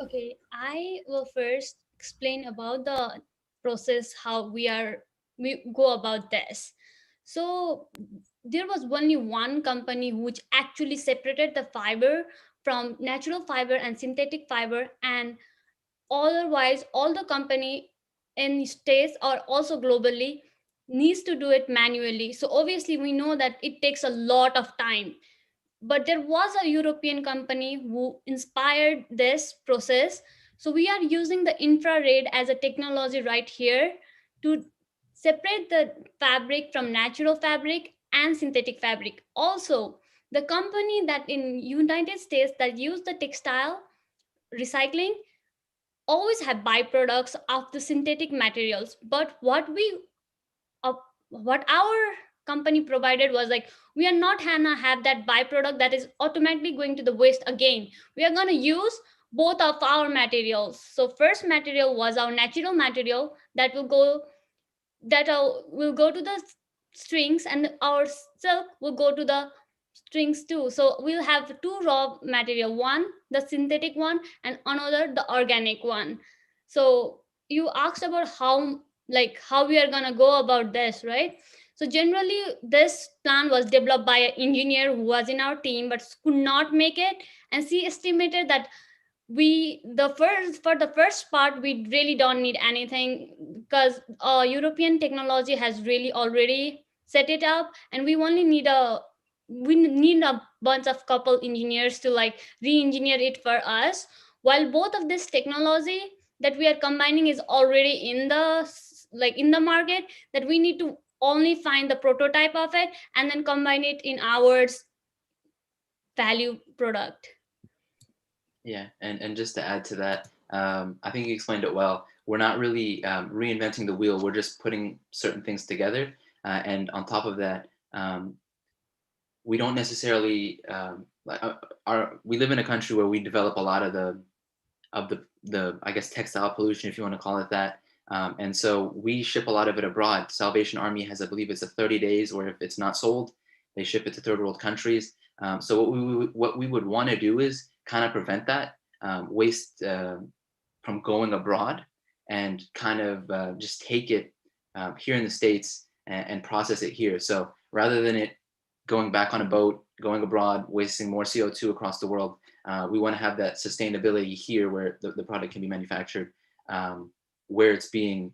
Okay, I will first explain about the process, how we go about this. So there was only one company which actually separated the fiber from natural fiber and synthetic fiber, and otherwise all the company in states or also globally needs to do it manually. So obviously we know that it takes a lot of time, but there was a European company who inspired this process. So we are using the infrared as a technology right here to separate the fabric from natural fabric and synthetic fabric. Also, the company that in United States that use the textile recycling always have byproducts of the synthetic materials. But what our company provided was like, we are not gonna have that byproduct that is automatically going to the waste again. We are gonna use both of our materials. So first material was our natural material that will go to the strings, and our silk will go to the strings too. So we'll have two raw material, one the synthetic one and another the organic one. So you asked about how we are gonna go about this, right? So generally this plan was developed by an engineer who was in our team but could not make it, and she estimated that for the first part we really don't need anything, because European technology has really already set it up, and we need a bunch of couple engineers to re-engineer it for us, while both of this technology that we are combining is already in the market, that we need to only find the prototype of it and then combine it in our value product. Yeah, and just to add to that, I think you explained it well. We're not really reinventing the wheel. We're just putting certain things together, and on top of that, we don't necessarily we live in a country where we develop a lot of the I guess textile pollution, if you want to call it that, And so we ship a lot of it abroad. Salvation Army has, I believe it's a 30 days, or if it's not sold, they ship it to third world countries. So what we would want to do is kind of prevent that waste from going abroad, and kind of just take it here in the States and process it here. So rather than it going back on a boat, going abroad, wasting more CO2 across the world, we want to have that sustainability here where the product can be manufactured, where it's being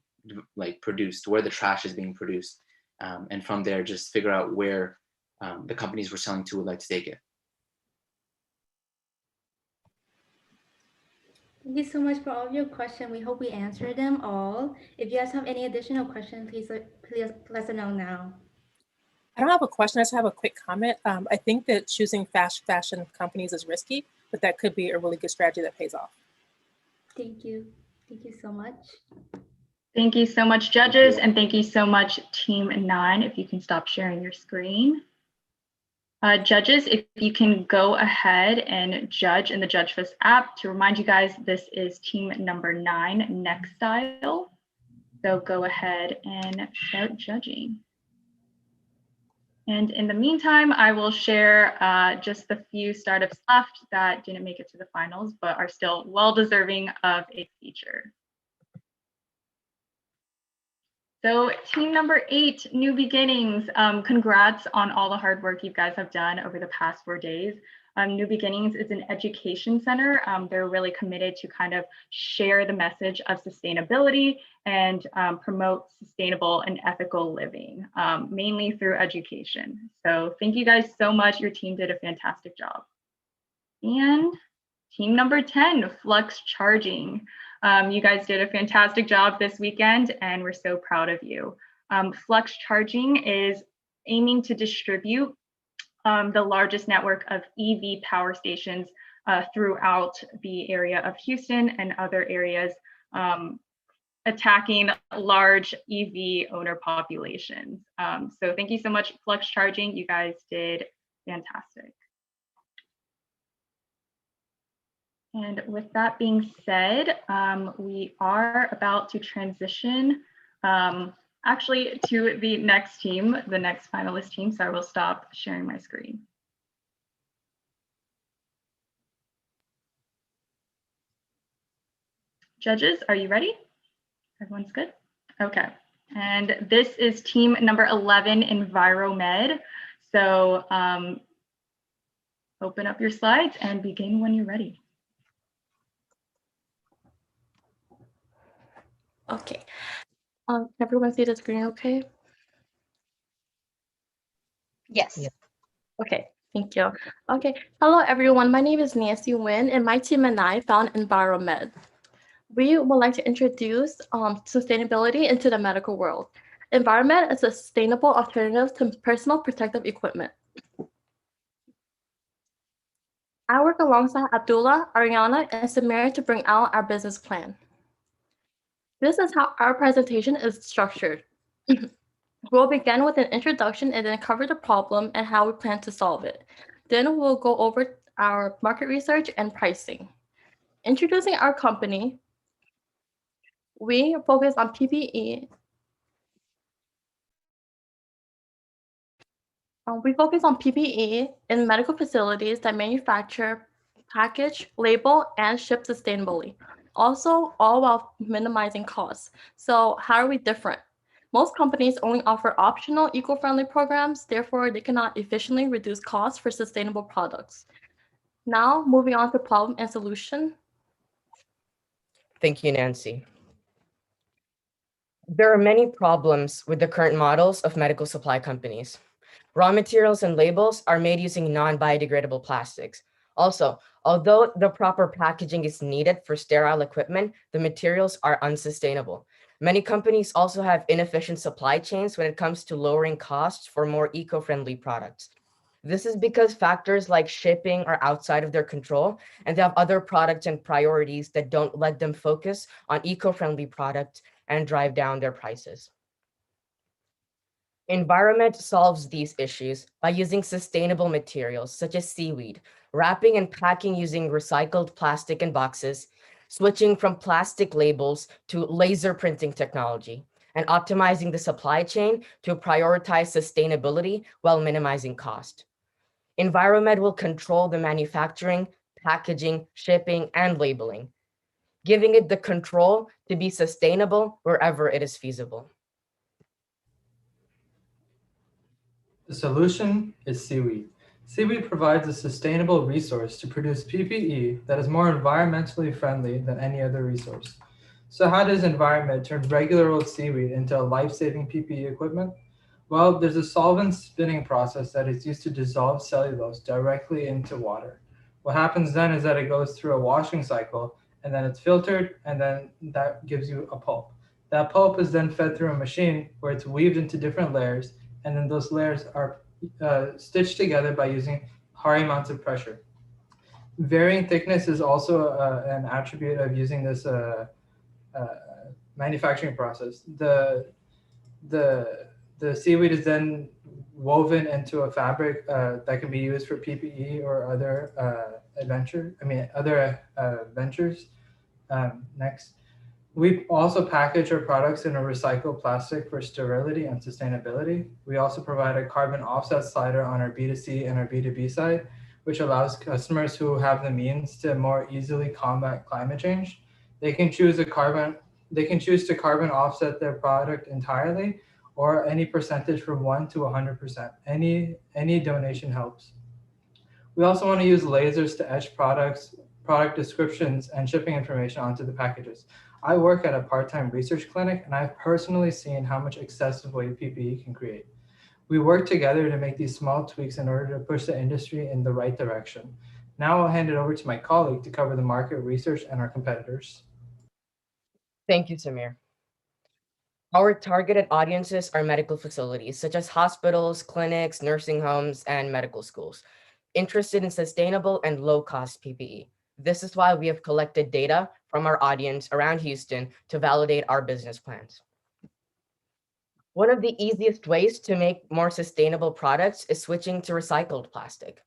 like produced, where the trash is being produced. And from there, just figure out where the companies we're selling to would like to take it. Thank you so much for all of your questions. We hope we answered them all. If you guys have any additional questions, please let us know now. I don't have a question, I just have a quick comment. I think that choosing fast fashion companies is risky, but that could be a really good strategy that pays off. Thank you. Thank you so much. Thank you so much, judges, and thank you so much, Team 9. If you can stop sharing your screen. Judges, if you can go ahead and judge in the JudgeFist app. To remind you guys, this is team number 9, Nextile. So go ahead and start judging. And in the meantime, I will share just the few startups left that didn't make it to the finals, but are still well deserving of a feature. So team number 8, New Beginnings. Congrats on all the hard work you guys have done over the past 4 days. New Beginnings is an education center. They're really committed to kind of share the message of sustainability and promote sustainable and ethical living, mainly through education. So thank you guys so much. Your team did a fantastic job. And team number 10, Flux Charging. You guys did a fantastic job this weekend, and we're so proud of you. Flux Charging is aiming to distribute the largest network of EV power stations throughout the area of Houston and other areas, attacking large EV owner populations. So thank you so much, Flux Charging. You guys did fantastic. And with that being said, we are about to transition actually to the next team, the next finalist team. So I will stop sharing my screen. Judges, are you ready? Everyone's good? Okay. And this is team number 11, Enviromed. So open up your slides and begin when you're ready. Okay. Can everyone see the screen okay? Yes. Yeah. Okay, thank you. Okay, hello everyone. My name is Nancy Nguyen, and my team and I found Enviromed. We would like to introduce sustainability into the medical world. Enviromed is a sustainable alternative to personal protective equipment. I work alongside Abdullah, Ariana, and Samir to bring out our business plan. This is how our presentation is structured. We'll begin with an introduction and then cover the problem and how we plan to solve it. Then we'll go over our market research and pricing. Introducing our company, we focus on PPE. We focus on PPE in medical facilities that manufacture, package, label, and ship sustainably. Also, all while minimizing costs. So how are we different? Most companies only offer optional eco-friendly programs, therefore they cannot efficiently reduce costs for sustainable products. Now, moving on to problem and solution. Thank you, Nancy. There are many problems with the current models of medical supply companies. Raw materials and labels are made using non-biodegradable plastics. Also, although the proper packaging is needed for sterile equipment, the materials are unsustainable. Many companies also have inefficient supply chains when it comes to lowering costs for more eco-friendly products. This is because factors like shipping are outside of their control, and they have other products and priorities that don't let them focus on eco-friendly products and drive down their prices. Enviromed solves these issues by using sustainable materials such as seaweed, wrapping and packing using recycled plastic in boxes, switching from plastic labels to laser printing technology, and optimizing the supply chain to prioritize sustainability while minimizing cost. Enviromed will control the manufacturing, packaging, shipping, and labeling, giving it the control to be sustainable wherever it is feasible. The solution is seaweed. Seaweed provides a sustainable resource to produce PPE that is more environmentally friendly than any other resource. So how does Enviromed turn regular old seaweed into a life-saving PPE equipment? Well, there's a solvent spinning process that is used to dissolve cellulose directly into water. What happens then is that it goes through a washing cycle, and then it's filtered, and then that gives you a pulp. That pulp is then fed through a machine where it's weaved into different layers, and then those layers are stitched together by using high amounts of pressure. Varying thickness is also an attribute of using this manufacturing process. The seaweed is then woven into a fabric that can be used for PPE or other ventures. Next. We also package our products in a recycled plastic for sterility and sustainability. We also provide a carbon offset slider on our B2C and our B2B side, which allows customers who have the means to more easily combat climate change. They can choose to carbon offset their product entirely, or any percentage from 1 to 100%. Any donation helps. We also want to use lasers to etch product descriptions and shipping information onto the packages. I work at a part-time research clinic, and I've personally seen how much excessive weight PPE can create. We work together to make these small tweaks in order to push the industry in the right direction. Now I'll hand it over to my colleague to cover the market research and our competitors. Thank you, Samir. Our targeted audiences are medical facilities, such as hospitals, clinics, nursing homes, and medical schools, interested in sustainable and low-cost PPE. This is why we have collected data from our audience around Houston to validate our business plans. One of the easiest ways to make more sustainable products is switching to recycled plastic.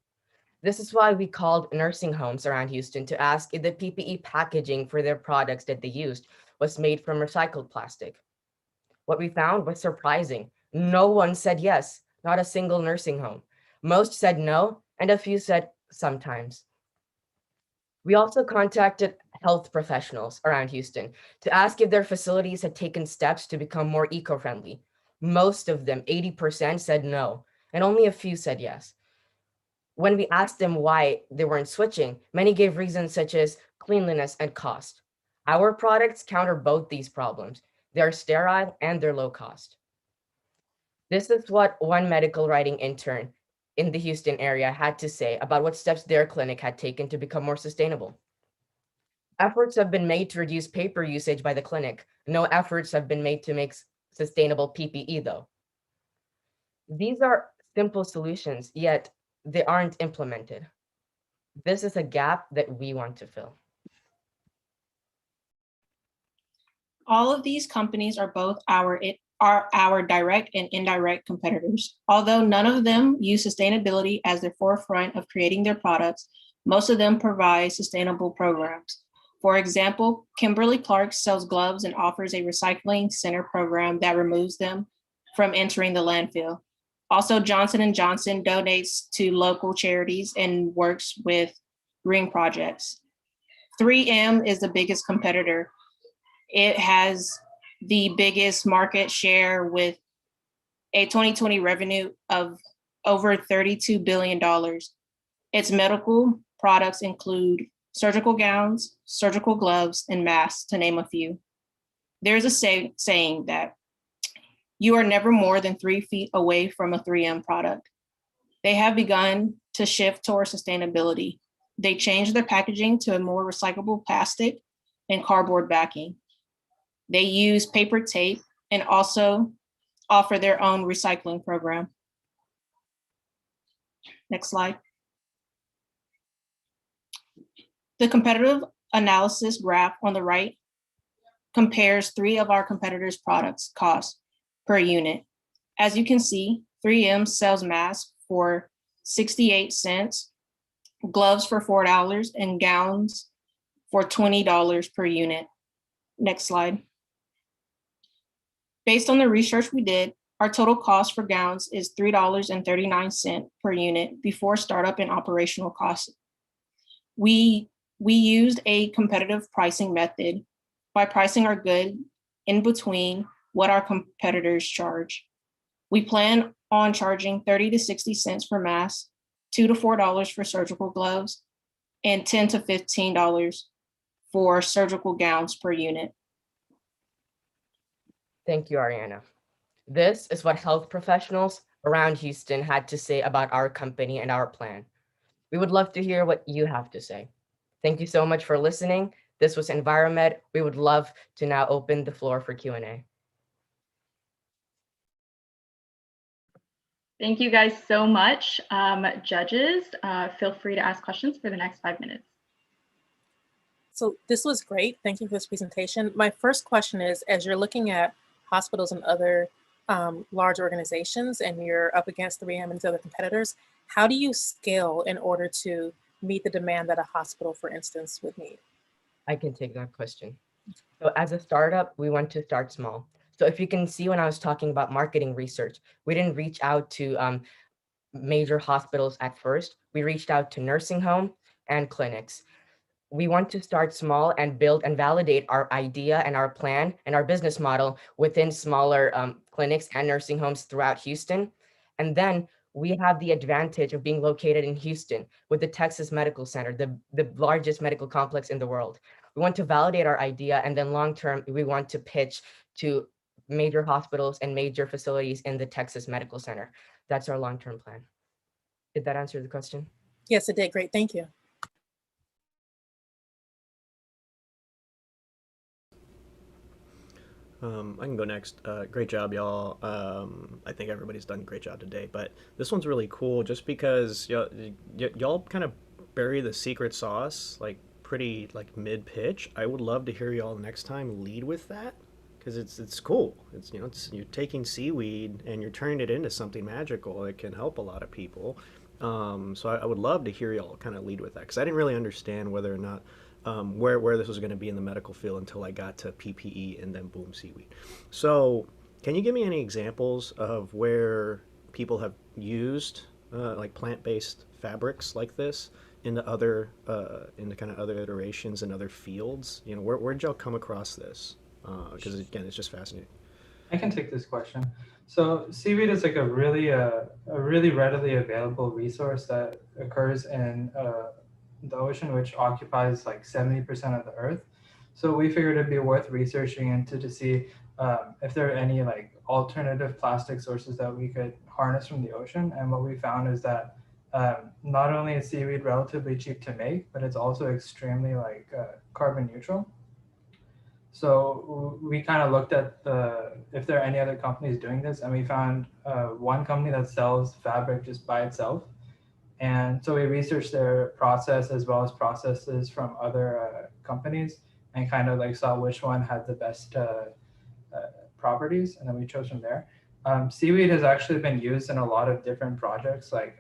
This is why we called nursing homes around Houston to ask if the PPE packaging for their products that they used was made from recycled plastic. What we found was surprising. No one said yes, not a single nursing home. Most said no, and a few said sometimes. We also contacted health professionals around Houston to ask if their facilities had taken steps to become more eco-friendly. Most of them, 80%, said no, and only a few said yes. When we asked them why they weren't switching, many gave reasons such as cleanliness and cost. Our products counter both these problems. They're sterile and they're low cost. This is what one medical writing intern in the Houston area had to say about what steps their clinic had taken to become more sustainable. Efforts have been made to reduce paper usage by the clinic. No efforts have been made to make sustainable PPE though. These are simple solutions, yet they aren't implemented. This is a gap that we want to fill. All of these companies are both our direct and indirect competitors. Although none of them use sustainability as their forefront of creating their products, most of them provide sustainable programs. For example, Kimberly-Clark sells gloves and offers a recycling center program that removes them from entering the landfill. Also, Johnson & Johnson donates to local charities and works with green projects. 3M is the biggest competitor. It has the biggest market share with a 2020 revenue of over $32 billion. Its medical products include surgical gowns, surgical gloves, and masks, to name a few. There's a saying that you are never more than 3 feet away from a 3M product. They have begun to shift towards sustainability. They changed their packaging to a more recyclable plastic and cardboard backing. They use paper tape and also offer their own recycling program. Next slide. The competitive analysis graph on the right compares 3 of our competitors' products cost per unit. As you can see, 3M sells masks for 68 cents, gloves for $4, and gowns for $20 per unit. Next slide. Based on the research we did, our total cost for gowns is $3.39 per unit before startup and operational costs. We used a competitive pricing method by pricing our good in between what our competitors charge. We plan on charging 30 to 60 cents per mask, $2 to $4 for surgical gloves, and $10 to $15 for surgical gowns per unit. Thank you, Ariana. This is what health professionals around Houston had to say about our company and our plan. We would love to hear what you have to say. Thank you so much for listening. This was Enviromed. We would love to now open the floor for Q&A. Thank you guys so much. Judges, feel free to ask questions for the next 5 minutes. So this was great. Thank you for this presentation. My first question is, as you're looking at hospitals and other large organizations and you're up against 3M and other competitors, how do you scale in order to meet the demand that a hospital, for instance, would need? I can take that question. So as a startup, we want to start small. So if you can see when I was talking about marketing research, we didn't reach out to major hospitals at first. We reached out to nursing home and clinics. We want to start small and build and validate our idea and our plan and our business model within smaller clinics and nursing homes throughout Houston. And then we have the advantage of being located in Houston with the Texas Medical Center, the largest medical complex in the world. We want to validate our idea, and then long-term, we want to pitch to major hospitals and major facilities in the Texas Medical Center. That's our long-term plan. Did that answer the question? Yes, it did. Great. Thank you. I can go next. Great job, y'all. I think everybody's done a great job today, but this one's really cool just because y'all kind of bury the secret sauce like pretty like mid-pitch. I would love to hear y'all next time lead with that because it's cool. It's you're taking seaweed and you're turning it into something magical that can help a lot of people. So I would love to hear y'all kind of lead with that because I didn't really understand whether or not where this was going to be in the medical field until I got to PPE and then boom, seaweed. So can you give me any examples of where people have used like plant-based fabrics like this into kind of other iterations and other fields? Where'd y'all come across this? Because again, it's just fascinating. I can take this question. So seaweed is like a really readily available resource that occurs in the ocean, which occupies like 70% of the earth. So we figured it'd be worth researching into to see if there are any like alternative plastic sources that we could harness from the ocean. And what we found is that not only is seaweed relatively cheap to make, but it's also extremely like carbon neutral. So we kind of looked at if there are any other companies doing this, and we found one company that sells fabric just by itself. And so we researched their process as well as processes from other companies and kind of like saw which one had the best properties, and then we chose from there. Seaweed has actually been used in a lot of different projects. Like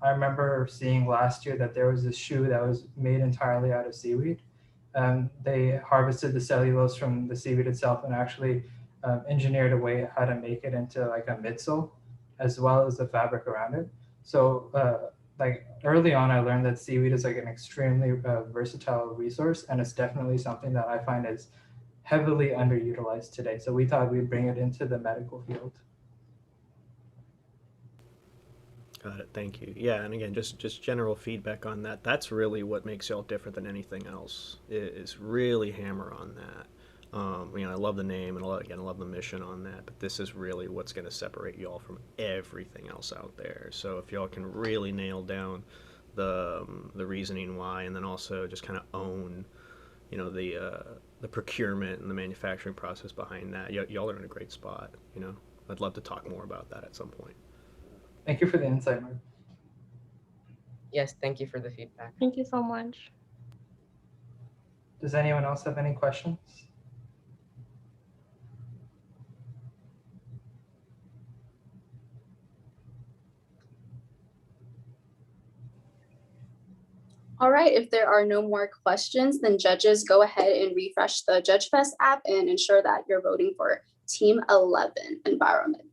I remember seeing last year that there was this shoe that was made entirely out of seaweed. They harvested the cellulose from the seaweed itself and actually engineered a way how to make it into like a midsole as well as the fabric around it. So like early on, I learned that seaweed is like an extremely versatile resource, and it's definitely something that I find is heavily underutilized today. So we thought we'd bring it into the medical field. Got it. Thank you. Yeah, and again, just general feedback on that. That's really what makes y'all different than anything else. Is really hammer on that. I love the name and I love the mission on that. But this is really what's going to separate y'all from everything else out there. So if y'all can really nail down the reasoning why, and then also just kind of own, the procurement and the manufacturing process behind that, y'all are in a great spot. I'd love to talk more about that at some point. Thank you for the insight, Mark. Yes, thank you for the feedback. Thank you so much. Does anyone else have any questions? All right, if there are no more questions, then judges go ahead and refresh the JudgeFest app and ensure that you're voting for Team 11 Environment.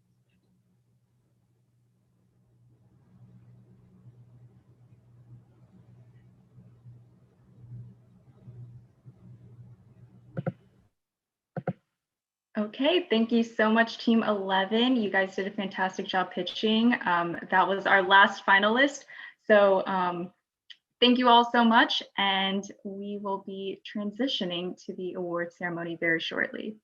Okay, thank you so much, Team 11. You guys did a fantastic job pitching. That was our last finalist. So thank you all so much, and we will be transitioning to the award ceremony very shortly.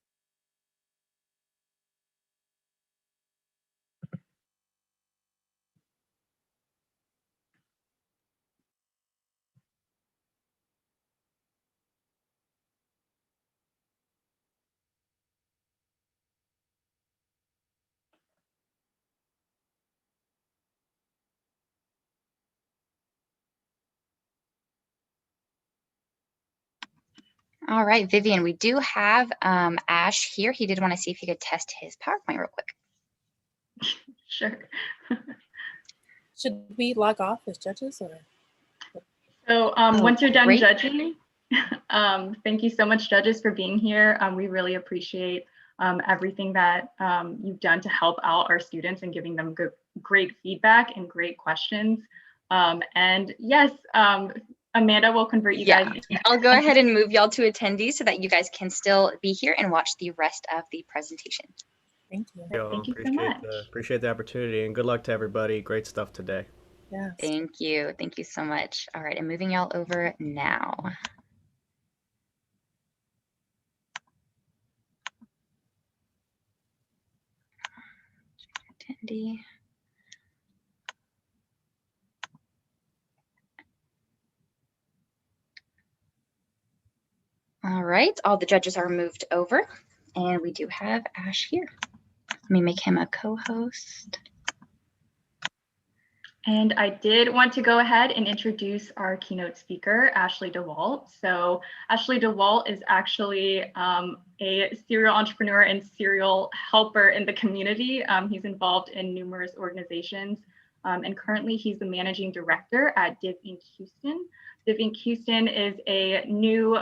All right, Vivian, we do have Ash here. He did want to see if he could test his PowerPoint real quick. Sure. Should we log off as judges or? So once you're done judging, thank you so much, judges, for being here. We really appreciate everything that you've done to help out our students and giving them great feedback and great questions. And yes, Amanda will convert you guys. I'll go ahead and move y'all to attendees so that you guys can still be here and watch the rest of the presentation. Thank you. Thank you so much. Appreciate the opportunity, and good luck to everybody. Great stuff today. Yes. Thank you. Thank you so much. All right, I'm moving y'all over now. Attendee. All right, all the judges are moved over, and we do have Ash here. Let me make him a co-host. And I did want to go ahead and introduce our keynote speaker, Ashley DeWalt. So Ashley DeWalt is actually a serial entrepreneur and serial helper in the community. He's involved in numerous organizations, and currently he's the managing director at Div Inc. Houston. Div Inc. Houston is a new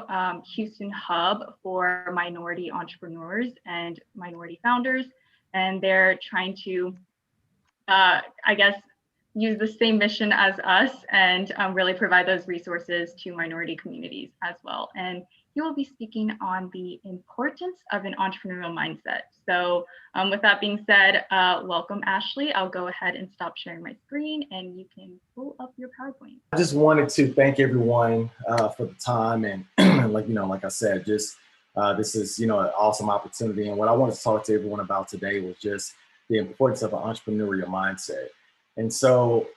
Houston hub for minority entrepreneurs and minority founders, and they're trying to, I guess, use the same mission as us and really provide those resources to minority communities as well. And he will be speaking on the importance of an entrepreneurial mindset. So with that being said, welcome, Ashley. I'll go ahead and stop sharing my screen and you can pull up your PowerPoint. I just wanted to thank everyone for the time and like I said, just this is, an awesome opportunity. And what I wanted to talk to everyone about today was just the importance of an entrepreneurial mindset. And so,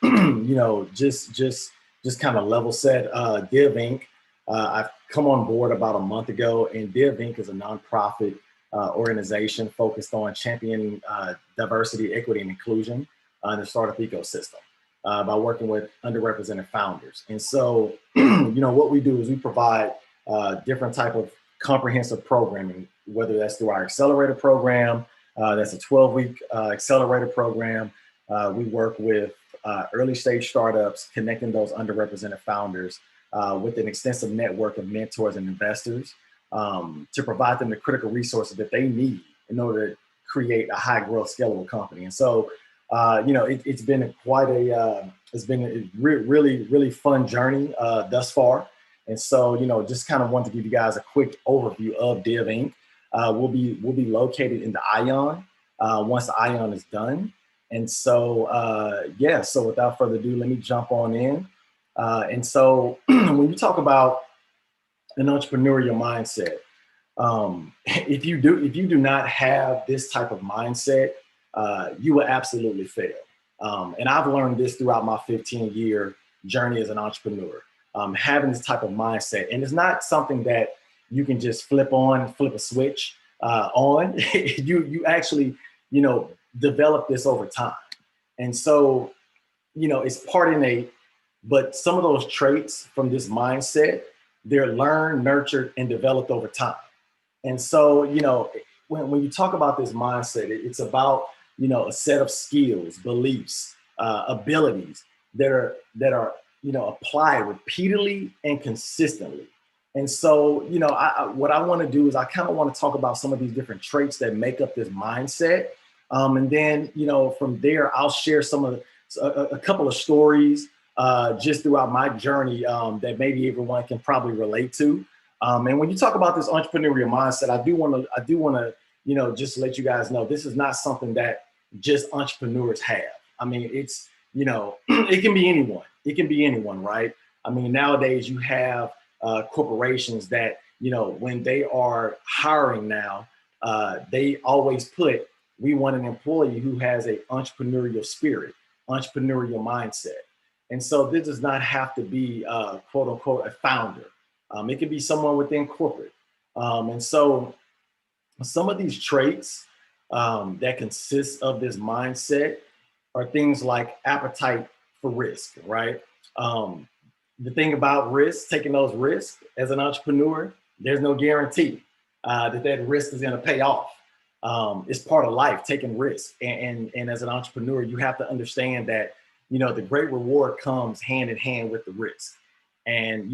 just kind of level set, Div Inc. I've come on board about a month ago, and Div Inc. is a nonprofit organization focused on championing diversity, equity, and inclusion in the startup ecosystem by working with underrepresented founders. And so, what we do is we provide different type of comprehensive programming, whether that's through our accelerator program, that's a 12-week accelerator program. We work with early stage startups, connecting those underrepresented founders with an extensive network of mentors and investors to provide them the critical resources that they need in order to create a high growth, scalable company. And so, it's been it's been a really, really fun journey thus far. And so, just kind of want to give you guys a quick overview of Div Inc. We'll be located in the Ion once the Ion is done. And so, so without further ado, let me jump on in. And so when you talk about an entrepreneurial mindset, if you do not have this type of mindset, you will absolutely fail. And I've learned this throughout my 15-year journey as an entrepreneur, having this type of mindset. And it's not something that you can just flip a switch on. You actually, develop this over time. And so, it's part innate, but some of those traits from this mindset, they're learned, nurtured, and developed over time. And so, when you talk about this mindset, it's about, a set of skills, beliefs, abilities that are apply repeatedly and consistently. And so, what I want to do is I kind of want to talk about some of these different traits that make up this mindset. And then, from there, I'll share a couple of stories just throughout my journey that maybe everyone can probably relate to. And when you talk about this entrepreneurial mindset, I do want to, just let you guys know, this is not something that just entrepreneurs have. I mean, it's, it can be anyone. It can be anyone, right? I mean, nowadays you have corporations that, when they are hiring now, they always put, we want an employee who has an entrepreneurial spirit, entrepreneurial mindset. And so this does not have to be, quote unquote, a founder. It can be someone within corporate. And so some of these traits that consist of this mindset are things like appetite for risk, right? The thing about risk, taking those risks as an entrepreneur, there's no guarantee that risk is going to pay off. It's part of life, taking risks. And as an entrepreneur, you have to understand that, the great reward comes hand in hand with the risk. And,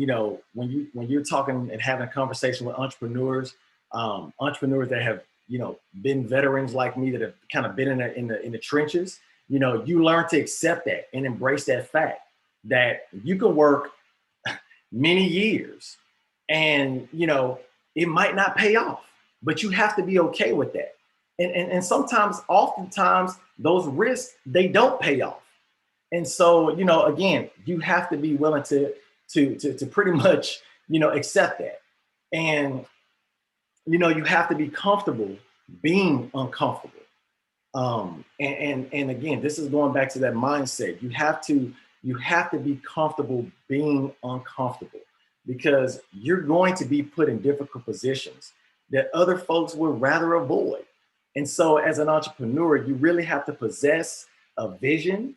when you're talking and having a conversation with entrepreneurs that have, been veterans like me that have kind of been in the trenches, you learn to accept that and embrace that fact that you can work many years and, it might not pay off, but you have to be okay with that. And oftentimes those risks, they don't pay off. And so, again, you have to be willing to pretty much, accept that. And, you have to be comfortable being uncomfortable. And again, this is going back to that mindset. You have to be comfortable being uncomfortable, because you're going to be put in difficult positions that other folks would rather avoid. And so as an entrepreneur, you really have to possess a vision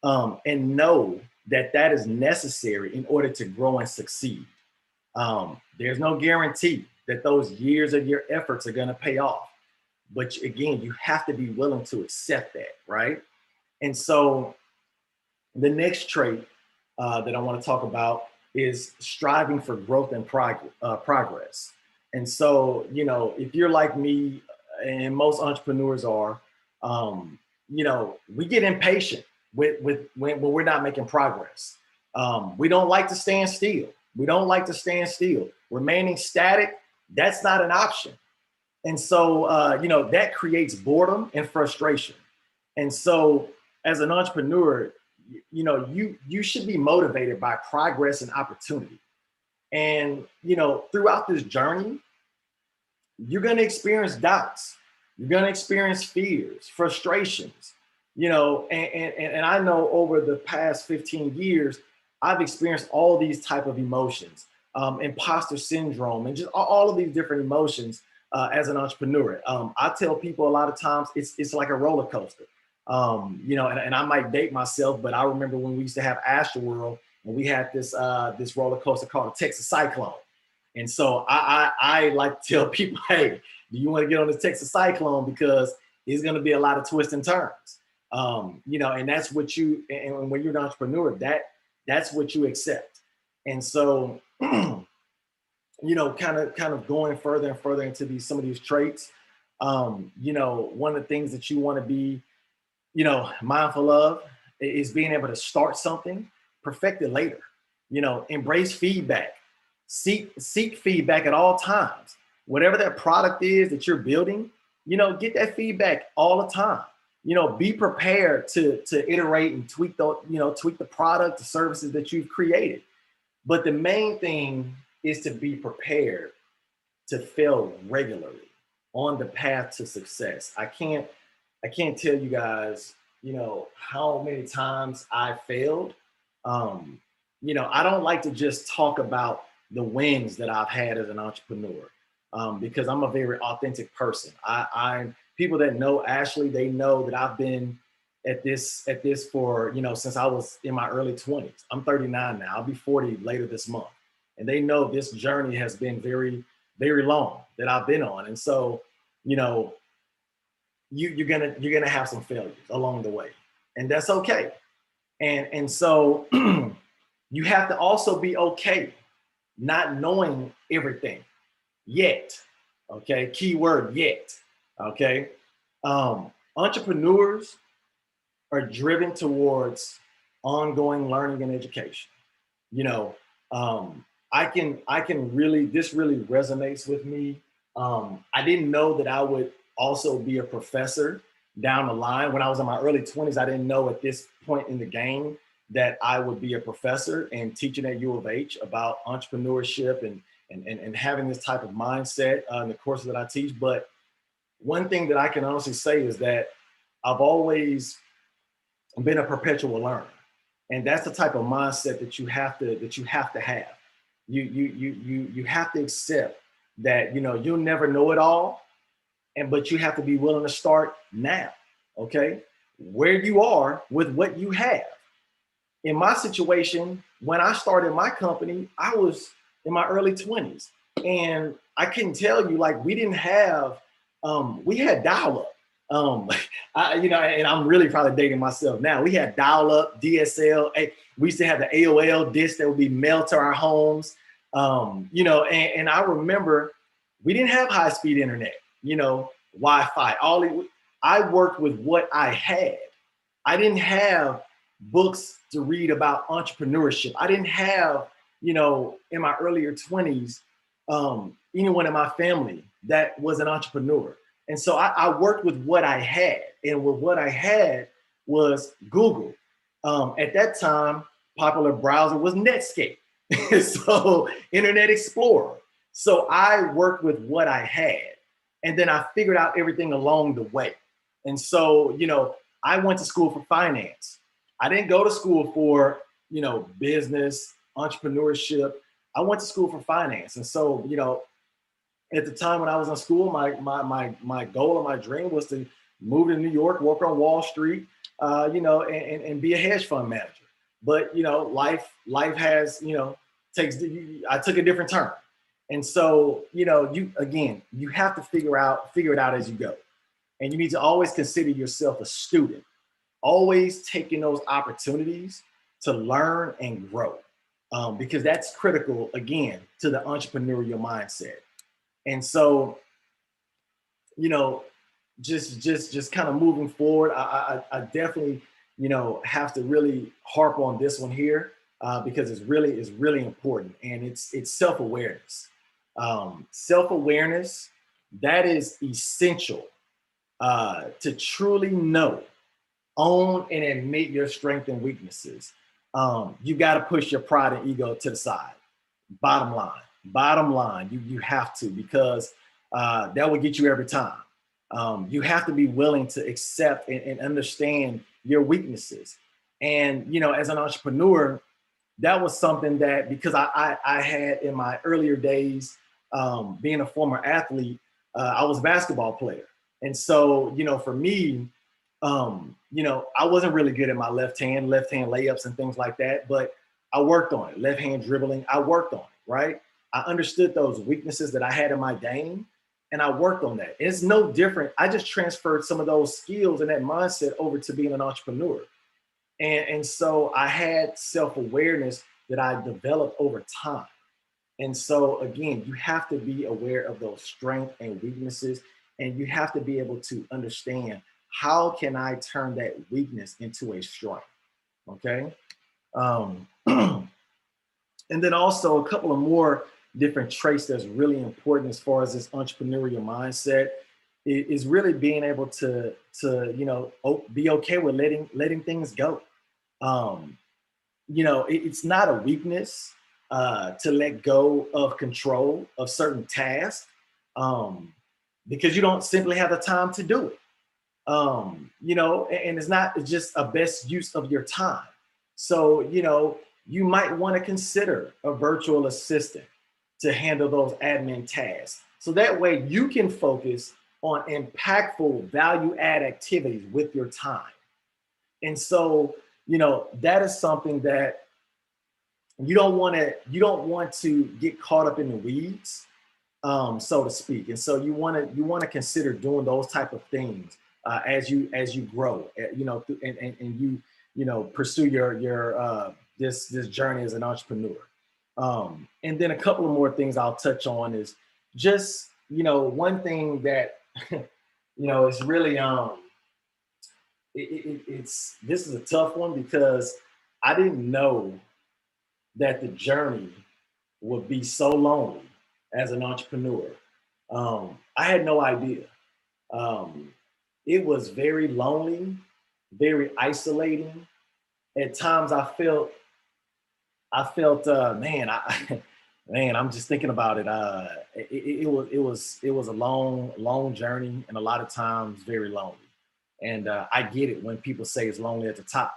and know that is necessary in order to grow and succeed. There's no guarantee that those years of your efforts are going to pay off. But again, you have to be willing to accept that, right? And so the next trait that I want to talk about is striving for growth and progress. And so, if you're like me, and most entrepreneurs are, we get impatient when we're not making progress. We don't like to stand still. Remaining static, that's not an option. And so, that creates boredom and frustration. And so as an entrepreneur, you should be motivated by progress and opportunity. And, throughout this journey, you're going to experience doubts. You're going to experience fears, frustrations, and I know over the past 15 years, I've experienced all these type of emotions, imposter syndrome, and just all of these different emotions as an entrepreneur. I tell people a lot of times it's like a roller coaster, and I might date myself, but I remember when we used to have Astroworld and we had this roller coaster called a Texas Cyclone. And so I like to tell people, hey, do you want to get on the Texas Cyclone? Because it's going to be a lot of twists and turns. And that's what and when you're an entrepreneur, that's what you accept. And so, kind of going further and further into some of these traits, one of the things that you want to be, mindful of is being able to start something, perfect it later, embrace feedback, seek feedback at all times. Whatever that product is that you're building, get that feedback all the time. Be prepared to iterate and tweak the product, the services that you've created. But the main thing is to be prepared to fail regularly on the path to success. I can't tell you guys, how many times I failed. I don't like to just talk about the wins that I've had as an entrepreneur, because I'm a very authentic person. I'm people that know Ashley, they know that I've been at this for, since I was in my early 20s. I'm 39 now. I'll be 40 later this month. And they know this journey has been very, very long that I've been on. And so, you're gonna have some failures along the way, and that's okay. And so, you have to also be okay not knowing everything yet. Okay, keyword yet. Okay, entrepreneurs are driven towards ongoing learning and education. You know, I can really, this really resonates with me. I didn't know that I would also be a professor down the line. When I was in my early 20s, I didn't know at this point in the game that I would be a professor and teaching at U of H about entrepreneurship and having this type of mindset in the courses that I teach. But one thing that I can honestly say is that I've always been a perpetual learner. And that's the type of mindset that you have to have. You have to accept that, you know, you'll never know it all, but you have to be willing to start now, okay? Where you are with what you have. In my situation, when I started my company, I was in my early 20s. And I can tell you, like, we didn't have, we had dial-up. You know, and I'm really probably dating myself now. We had dial-up, DSL. We used to have the AOL disc that would be mailed to our homes. You know, and I remember we didn't have high-speed internet, you know, Wi-Fi. I worked with what I had. I didn't have books to read about entrepreneurship. I didn't have, you know, in my earlier 20s, anyone in my family that was an entrepreneur. And so I worked with what I had, and with what I had was Google. At that time, popular browser was Netscape. So Internet Explorer. So I worked with what I had, and then I figured out everything along the way. And so, you know, I went to school for finance. I didn't go to school for, you know, business, entrepreneurship. I went to school for finance. And so, you know, at the time when I was in school, my goal and my dream was to move to New York, work on Wall Street, you know, and be a hedge fund manager. But, you know, life has, you know, I took a different turn. And so, you know, you have to figure it out as you go. And you need to always consider yourself a student, always taking those opportunities to learn and grow, because that's critical, again, to the entrepreneurial mindset. And so, you know, just kind of moving forward, I definitely, you know, have to really harp on this one here, because it's really important, and it's self-awareness. Self-awareness, that is essential to truly know, own, and admit your strengths and weaknesses. You got to push your pride and ego to the side. Bottom line, you have to, because that will get you every time. You have to be willing to accept and understand your weaknesses. And, you know, as an entrepreneur, that was something that, because I had in my earlier days, being a former athlete, I was a basketball player. And so, you know, for me, you know, I wasn't really good at my left hand layups and things like that, but I worked on it. Left hand dribbling, I worked on it, right? I understood those weaknesses that I had in my game, and I worked on that. It's no different. I just transferred some of those skills and that mindset over to being an entrepreneur. And so I had self-awareness that I developed over time. And so again, you have to be aware of those strengths and weaknesses, and you have to be able to understand, how can I turn that weakness into a strength, okay? And then also a couple of more different traits that's really important as far as this entrepreneurial mindset is really being able to you know, be okay with letting things go. You know, it's not a weakness to let go of control of certain tasks, because you don't simply have the time to do it. You know, and it's just a best use of your time. So, you know, you might want to consider a virtual assistant to handle those admin tasks. So that way you can focus on impactful value add activities with your time. And so, you know, that is something that you don't want to get caught up in the weeds, so to speak. And so you want to consider doing those type of things as you grow, you know, and you know, pursue your this journey as an entrepreneur. And then a couple of more things I'll touch on is just, one thing that, it's really, this is a tough one because I didn't know that the journey would be so lonely as an entrepreneur. I had no idea. It was very lonely, very isolating. At times I felt, man, I'm just thinking about it. It was a long journey, and a lot of times very lonely. And I get it when people say it's lonely at the top.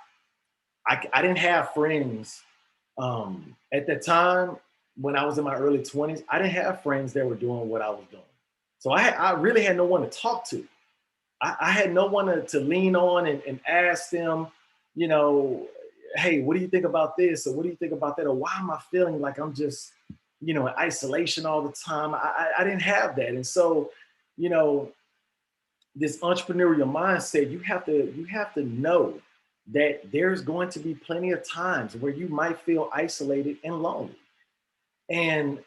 I didn't have friends at the time when I was in my early 20s. I didn't have friends that were doing what I was doing. So I really had no one to talk to. I had no one to lean on and ask them, hey, what do you think about this? Or what do you think about that? Or why am I feeling like I'm just, in isolation all the time? I didn't have that. And so, this entrepreneurial mindset, you have to know that there's going to be plenty of times where you might feel isolated and lonely. And,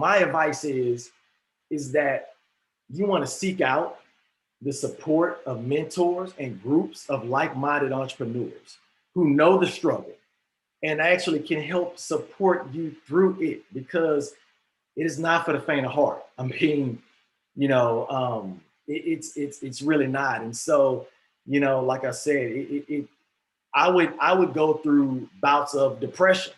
my advice is that you want to seek out the support of mentors and groups of like-minded entrepreneurs who know the struggle and actually can help support you through it, because it is not for the faint of heart. I mean, it's really not. And so, like I said, I would go through bouts of depression,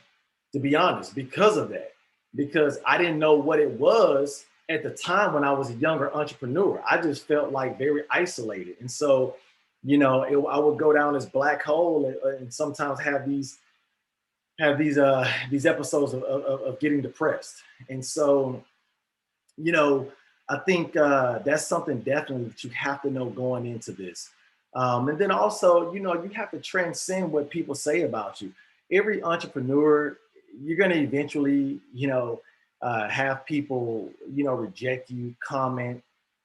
to be honest, because of that, because I didn't know what it was at the time when I was a younger entrepreneur. I just felt like very isolated. And so, I would go down this black hole and sometimes have these episodes of getting depressed. And so, I think that's something definitely that you have to know going into this. And then also, you have to transcend what people say about you. Every entrepreneur, you're going to eventually, have people, reject you, comment,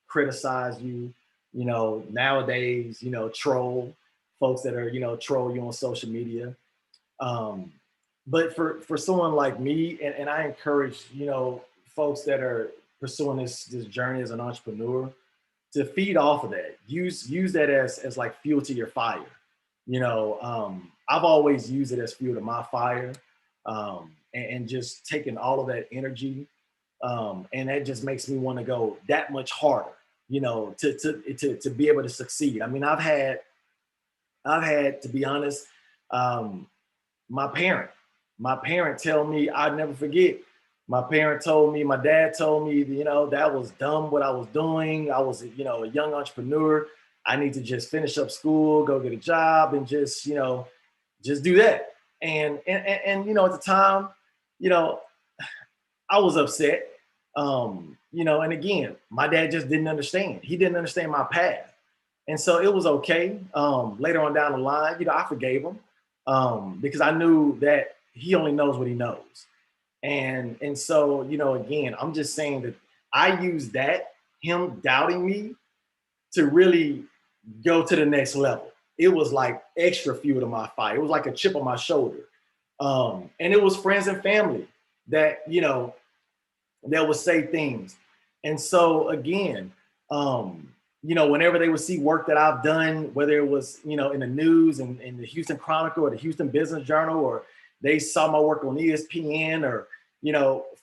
criticize you, nowadays, troll folks that are, troll you on social media. But for someone like me, and I encourage, folks that are pursuing this journey as an entrepreneur, to feed off of that. Use that as like fuel to your fire. I've always used it as fuel to my fire. And just taking all of that energy, and that just makes me want to go that much harder, to be able to succeed. I mean, I've had, to be honest, my parent tell me, I'd never forget. My dad told me, that was dumb what I was doing. I was, a young entrepreneur. I need to just finish up school, go get a job, and just do that. And at the time, I was upset, and again, my dad just didn't understand. He didn't understand my path. And so it was okay. Later on down the line, I forgave him because I knew that he only knows what he knows. And so, again, I'm just saying that I used that, him doubting me, to really go to the next level. It was like extra fuel to my fire. It was like a chip on my shoulder. And it was friends and family that, that would say things. And so again, whenever they would see work that I've done, whether it was, in the news and in the Houston Chronicle or the Houston Business Journal, or they saw my work on ESPN or,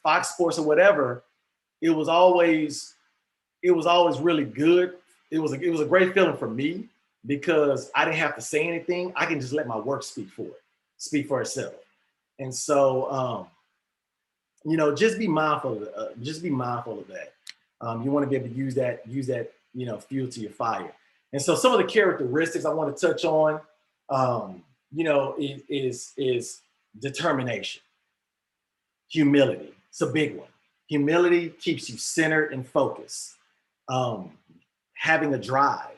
Fox Sports or whatever, it was always really good. It was a great feeling for me because I didn't have to say anything. I can just let my work speak for itself. And so, just be mindful of that. You want to be able to use that, fuel to your fire. And so some of the characteristics I want to touch on, is determination, humility. It's a big one. Humility keeps you centered and focused. Having a drive,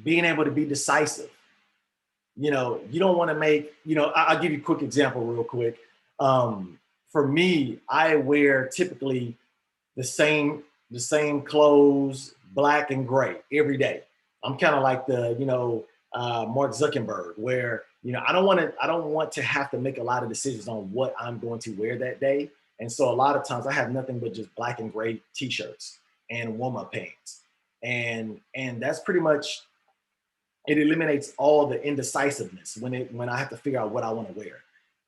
being able to be decisive. You don't want to make, I'll give you a quick example real quick. For me, I wear typically the same clothes, black and gray every day. I'm kind of like the Mark Zuckerberg, where, you know, I don't want to have to make a lot of decisions on what I'm going to wear that day. And so a lot of times I have nothing but just black and gray t-shirts and warm-up pants. And that's pretty much, it eliminates all the indecisiveness when I have to figure out what I want to wear.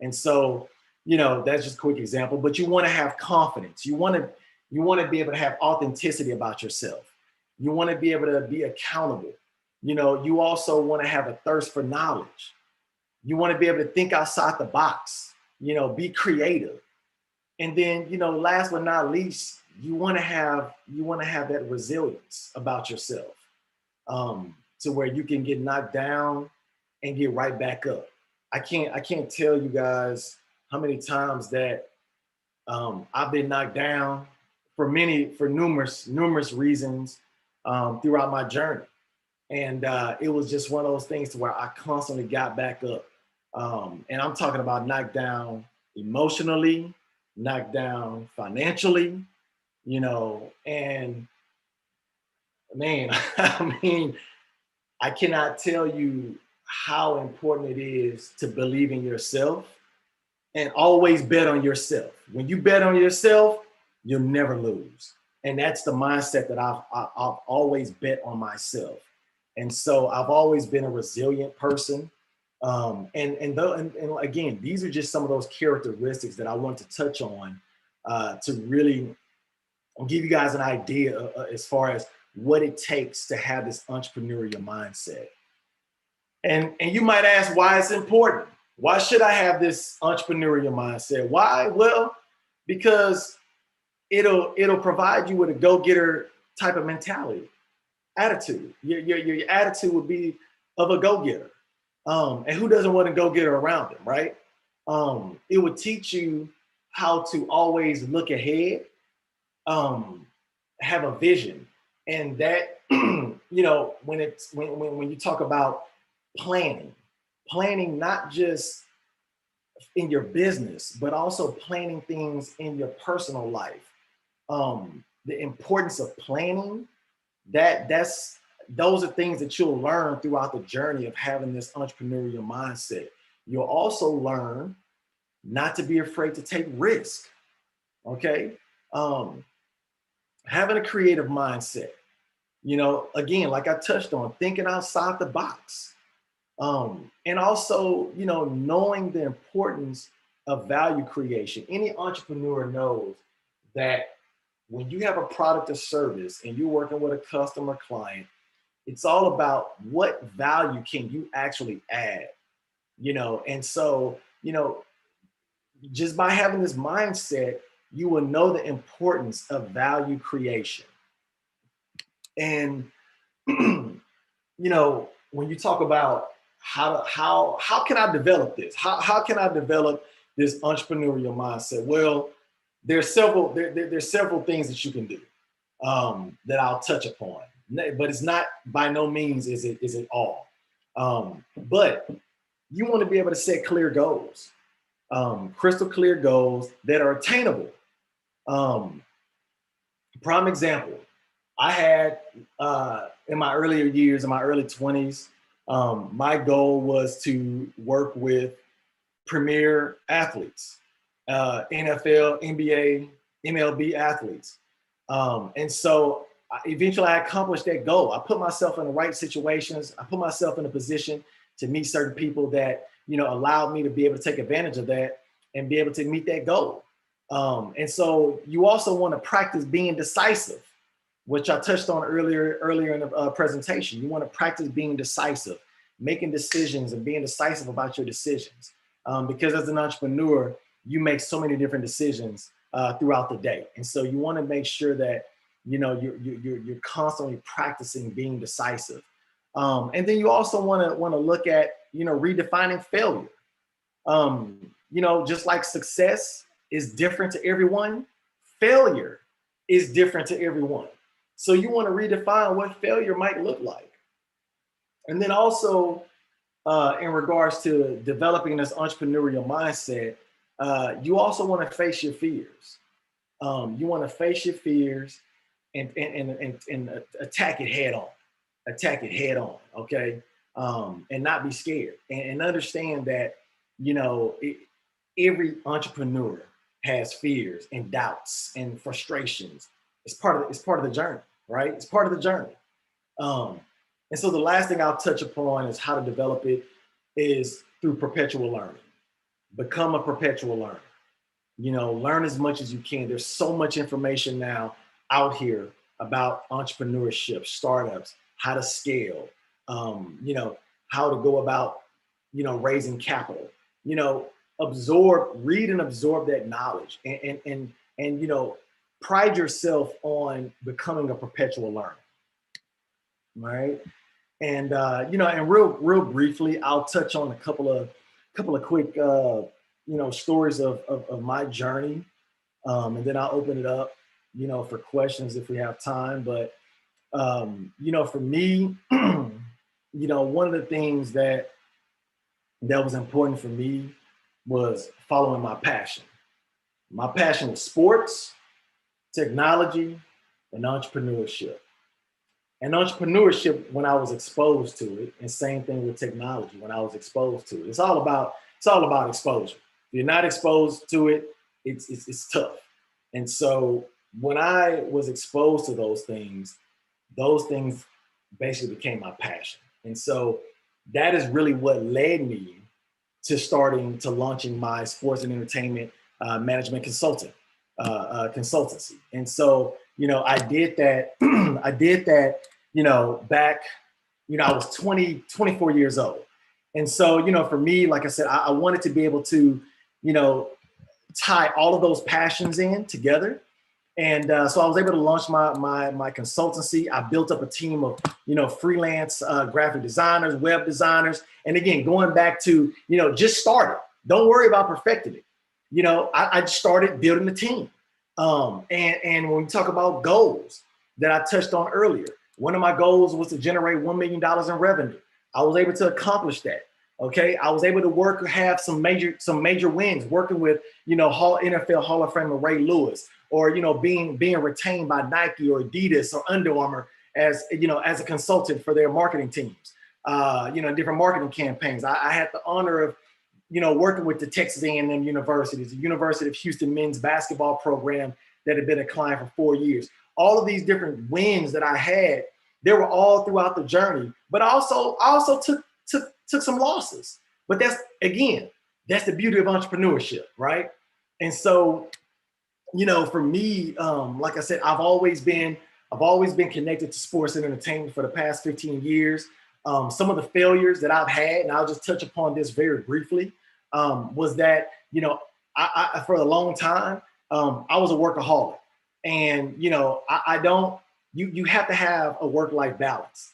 And so, you know, that's just a quick example, but you want to have confidence. You want to be able to have authenticity about yourself. You want to be able to be accountable. You know, you also want to have a thirst for knowledge. You want to be able to think outside the box, you know, be creative. And then, you know, last but not least, you want to have that resilience about yourself, to where you can get knocked down and get right back up. I can't tell you guys how many times that I've been knocked down for numerous reasons throughout my journey. And it was just one of those things to where I constantly got back up. And I'm talking about knocked down emotionally, knocked down financially, you know, and man, I mean, I cannot tell you how important it is to believe in yourself and always bet on yourself. When you bet on yourself, you'll never lose. And that's the mindset that I've always bet on myself. And so I've always been a resilient person. And again, these are just some of those characteristics that I want to touch on to really give you guys an idea as far as what it takes to have this entrepreneurial mindset. And you might ask why it's important. Why should I have this entrepreneurial mindset? Why? Well, because it'll provide you with a go-getter type of mentality, attitude. Your attitude would be of a go-getter. And who doesn't want a go-getter around them, right? It would teach you how to always look ahead, have a vision. And that, you know, when you talk about planning not just in your business, but also planning things in your personal life. The importance of planning, those are things that you'll learn throughout the journey of having this entrepreneurial mindset. You'll also learn not to be afraid to take risk, okay? Having a creative mindset, you know, again, like I touched on, thinking outside the box. And also, you know, knowing the importance of value creation. Any entrepreneur knows that when you have a product or service and you're working with a customer client, it's all about what value can you actually add, you know? And so, you know, just by having this mindset, you will know the importance of value creation. And, you know, when you talk about how can I develop this? How can I develop this entrepreneurial mindset? Well, there's several things that you can do that I'll touch upon, but it's not, by no means is it all. But you want to be able to set clear goals, crystal clear goals that are attainable. Prime example, I had in my earlier years, in my early 20s, my goal was to work with premier athletes, NFL, NBA, MLB athletes. And so eventually I accomplished that goal. I put myself in the right situations. I put myself in a position to meet certain people that, you know, allowed me to be able to take advantage of that and be able to meet that goal. And so you also want to practice being decisive, which I touched on earlier in the presentation. You want to practice being decisive, making decisions and being decisive about your decisions. Because as an entrepreneur, you make so many different decisions throughout the day. And so you want to make sure that, you know, you're constantly practicing being decisive. And then you also want to look at, you know, redefining failure. You know, just like success is different to everyone, failure is different to everyone. So you want to redefine what failure might look like. And then also in regards to developing this entrepreneurial mindset, you also want to face your fears. You want to face your fears and attack it head on. Okay. and not be scared, and understand that, you know, every entrepreneur has fears and doubts and frustrations. It's part of the journey, right? It's part of the journey. And so the last thing I'll touch upon is how to develop it is through perpetual learning. Become a perpetual learner. You know, learn as much as you can. There's so much information now out here about entrepreneurship, startups, how to scale, you know, how to go about, you know, raising capital, you know, read and absorb that knowledge, and you know, pride yourself on becoming a perpetual learner, right? And you know, and real briefly, I'll touch on a couple of quick you know, stories of my journey, and then I'll open it up, you know, for questions if we have time. But you know, for me, you know, one of the things that was important for me was following my passion. My passion was sports, technology, and entrepreneurship. And entrepreneurship, when I was exposed to it, and same thing with technology, when I was exposed to it, it's all about exposure. If you're not exposed to it, it's tough. And so when I was exposed to those things basically became my passion. And so that is really what led me to launching my sports and entertainment management consultancy. And so, you know, I did that, you know, back, you know, I was 24 years old. And so, you know, for me, like I said, I wanted to be able to, you know, tie all of those passions in together. And so I was able to launch my consultancy. I built up a team of, you know, freelance graphic designers, web designers. And again, going back to, you know, just start it. Don't worry about perfecting it. You know, I just started building the team. And when we talk about goals that I touched on earlier, one of my goals was to generate $1 million in revenue. I was able to accomplish that. Okay, I was able to have some major wins working with, you know, NFL Hall of Famer Ray Lewis, or, you know, being retained by Nike or Adidas or Under Armour as, you know, as a consultant for their marketing teams, you know, different marketing campaigns. I had the honor of, you know, working with the Texas A&M universities, the University of Houston men's basketball program that had been a client for 4 years. All of these different wins that I had, they were all throughout the journey, but I also took some losses. But that's the beauty of entrepreneurship, right? And so, you know, for me, like I said, I've always been connected to sports and entertainment for the past 15 years. Some of the failures that I've had, and I'll just touch upon this very briefly, was that, you know, I for a long time, I was a workaholic. And, you know, you have to have a work-life balance.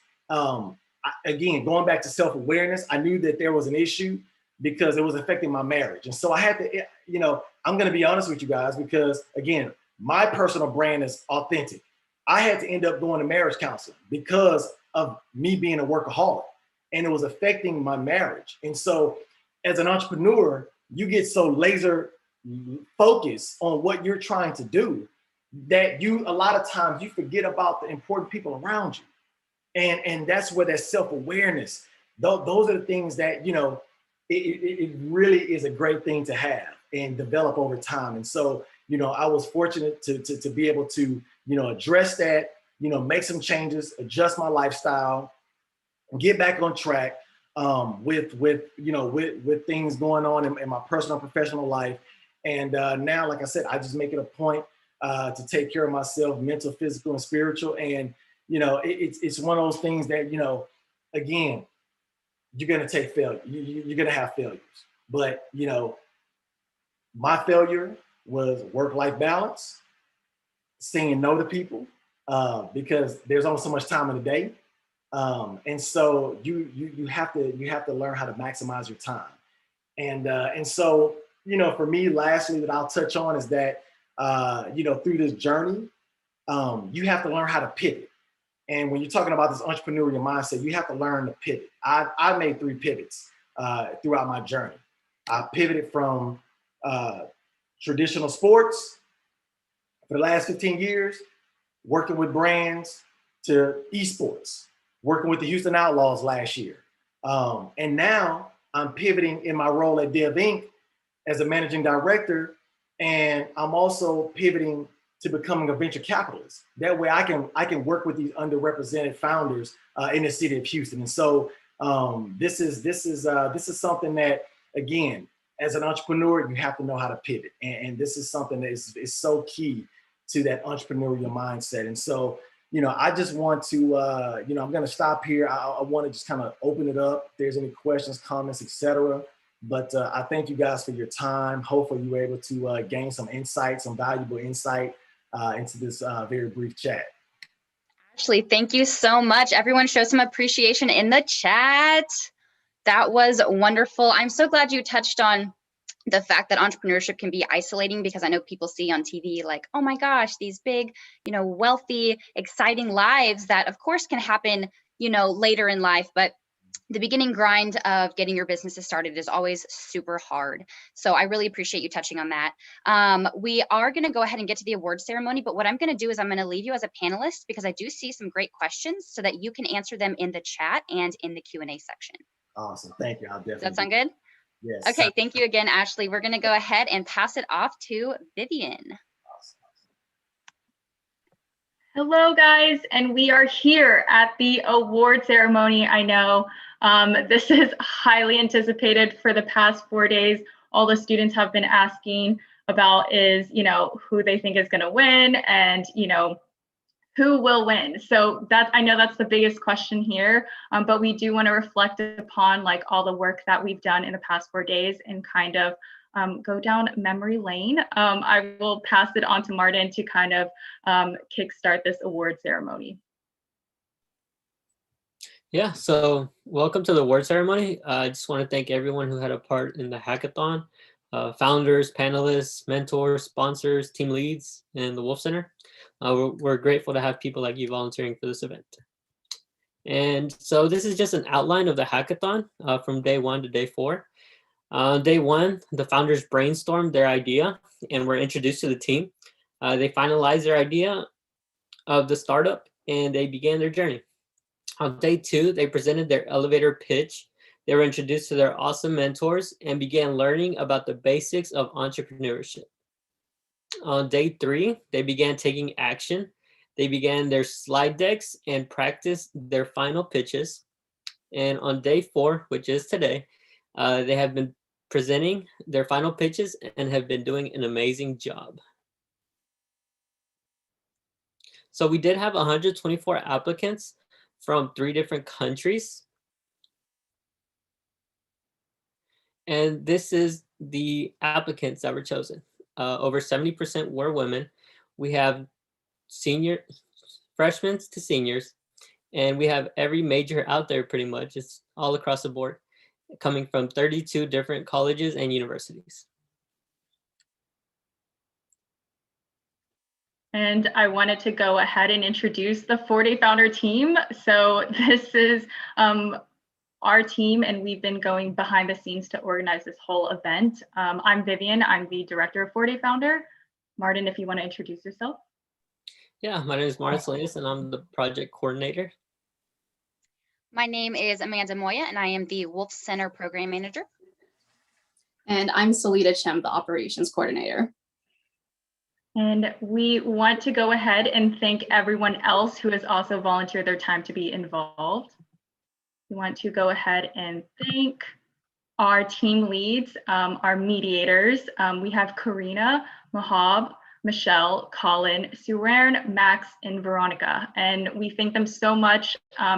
Again, going back to self-awareness, I knew that there was an issue because it was affecting my marriage. And so I had to, you know, I'm going to be honest with you guys, because again, my personal brand is authentic. I had to end up going to marriage counseling because of me being a workaholic, and it was affecting my marriage. And so as an entrepreneur, you get so laser focused on what you're trying to do that a lot of times you forget about the important people around you. And that's where that self-awareness, those are the things that, you know, it really is a great thing to have and develop over time. And so, you know, I was fortunate to be able to, you know, address that, you know, make some changes, adjust my lifestyle, get back on track with things going on in my personal and professional life. And now, like I said, I just make it a point to take care of myself, mental, physical, and spiritual. And you know, it's one of those things that, you know, again, you're going to take failure. You're going to have failures. But, you know, my failure was work-life balance, saying no to people, because there's only so much time in the day. And so you have to learn how to maximize your time. And so, you know, for me, lastly, that I'll touch on is that, you know, through this journey, you have to learn how to pivot. And when you're talking about this entrepreneurial mindset, you have to learn to pivot. I made 3 pivots throughout my journey. I pivoted from traditional sports for the last 15 years, working with brands, to esports, working with the Houston Outlaws last year, And now I'm pivoting in my role at Div Inc. as a managing director, and I'm also pivoting to becoming a venture capitalist. That way I can work with these underrepresented founders in the city of Houston. And so this is something that, again, as an entrepreneur, you have to know how to pivot. And this is something that is so key to that entrepreneurial mindset. And so, I just want to, I'm going to stop here. I want to just kind of open it up. If there's any questions, comments, etc. But I thank you guys for your time. Hopefully you were able to gain some insight, some valuable insight into this very brief chat. Ashley, thank you so much. Everyone show some appreciation in the chat. That was wonderful. I'm so glad you touched on the fact that entrepreneurship can be isolating, because I know people see on TV like, oh my gosh, these big, wealthy, exciting lives that of course can happen, later in life, but the beginning grind of getting your businesses started is always super hard. So I really appreciate you touching on that. We are going to go ahead and get to the award ceremony, but what I'm going to do is I'm going to leave you as a panelist because I do see some great questions so that you can answer them in the chat and in the Q&A section. Awesome. Thank you. I'll definitely. Does that sound good? Yes. Okay. Thank you again, Ashley. We're going to go ahead and pass it off to Vivian. Hello, guys, and we are here at the award ceremony. I know this is highly anticipated for the past 4 days. All the students have been asking about is, who they think is going to win and, who will win. So I know that's the biggest question here, but we do want to reflect upon like all the work that we've done in the past 4 days and kind of go down memory lane. I will pass it on to Martin to kind of kickstart this award ceremony. Yeah, so welcome to the award ceremony. I just want to thank everyone who had a part in the hackathon, founders, panelists, mentors, sponsors, team leads, and the Wolf Center. We're grateful to have people like you volunteering for this event. And so this is just an outline of the hackathon from day 1 to day 4. Day 1, the founders brainstormed their idea and were introduced to the team. They finalized their idea of the startup and they began their journey. On day 2, they presented their elevator pitch. They were introduced to their awesome mentors and began learning about the basics of entrepreneurship. On day 3, they began taking action. They began their slide decks and practiced their final pitches. And on day 4, which is today, they have been presenting their final pitches and have been doing an amazing job. So we did have 124 applicants from 3 different countries. And this is the applicants that were chosen. Over 70% were women. We have freshmen to seniors, and we have every major out there pretty much. It's all across the board, coming from 32 different colleges and universities. And I wanted to go ahead and introduce the 4-Day Founder team. So this is our team, and we've been going behind the scenes to organize this whole event. I'm Vivian. I'm the director of 4-Day Founder. Martin, if you want to introduce yourself. Yeah, my name is Martin Salinas, and I'm the project coordinator. My name is Amanda Moya, and I am the Wolf Center program manager. And I'm Salita Chem, the operations coordinator. And we want to go ahead and thank everyone else who has also volunteered their time to be involved. We want to go ahead and thank our team leads, our mediators. We have Karina, Mahab, Michelle, Colin, Suren, Max, and Veronica. And we thank them so much.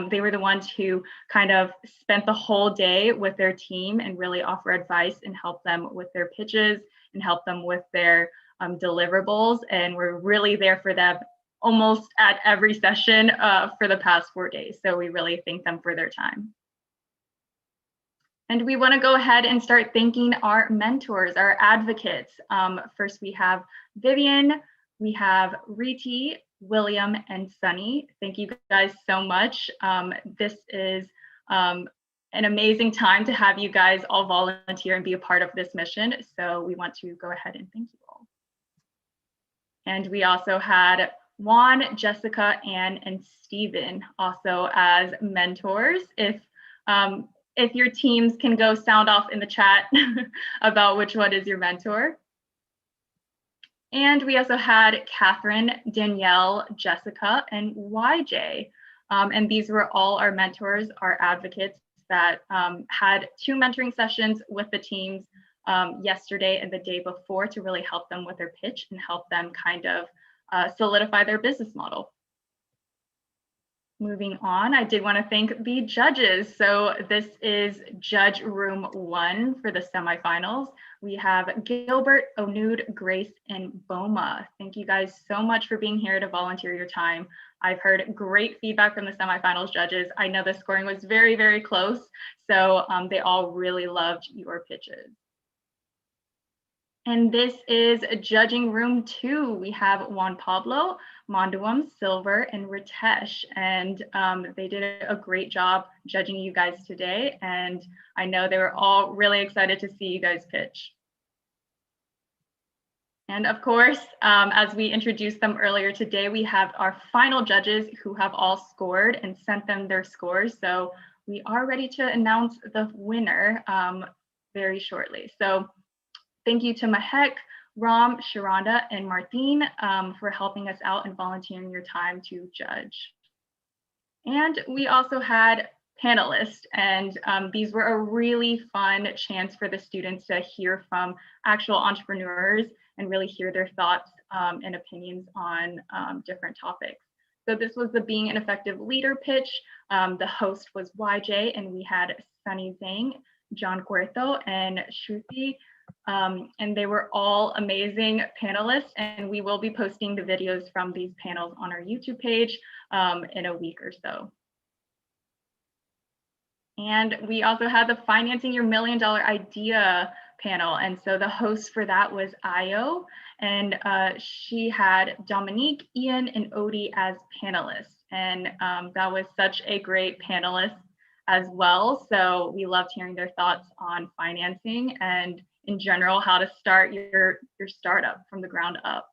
They were the ones who kind of spent the whole day with their team and really offer advice and help them with their pitches and help them with their deliverables. And we're really there for them almost at every session for the past 4 days. So we really thank them for their time. And we want to go ahead and start thanking our mentors, our advocates. First, we have Vivian, we have Riti, William, and Sunny. Thank you guys so much. This is an amazing time to have you guys all volunteer and be a part of this mission. So we want to go ahead and thank you all. And we also had Juan, Jessica, Ann, and Stephen also as mentors. If if your teams can go sound off in the chat about which one is your mentor. And we also had Catherine, Danielle, Jessica, and YJ. And these were all our mentors, our advocates that had 2 mentoring sessions with the teams yesterday and the day before to really help them with their pitch and help them kind of solidify their business model. Moving on, I did want to thank the judges. So this is Judge Room 1 for the semifinals. We have Gilbert, Onud, Grace, and Boma. Thank you guys so much for being here to volunteer your time. I've heard great feedback from the semifinals judges. I know the scoring was very, very close. So they all really loved your pitches. And this is Judging Room 2. We have Juan Pablo, Manduam, Silver, and Ritesh. And they did a great job judging you guys today. And I know they were all really excited to see you guys pitch. And of course, as we introduced them earlier today, we have our final judges who have all scored and sent them their scores. So we are ready to announce the winner very shortly. So thank you to Mahek, Ram, Sharonda, and Martine for helping us out and volunteering your time to judge. And we also had panelists, and these were a really fun chance for the students to hear from actual entrepreneurs and really hear their thoughts and opinions on different topics. So this was the Being an Effective Leader pitch. The host was YJ, and we had Sunny Zhang, John Cuerto, and Shruti. And they were all amazing panelists, and we will be posting the videos from these panels on our YouTube page in a week or so. And we also had the Financing Your $1 Million Idea panel. And so the host for that was Io, and she had Dominique, Ian, and Odie as panelists. And that was such a great panelist as well. So we loved hearing their thoughts on financing and in general, how to start your startup from the ground up.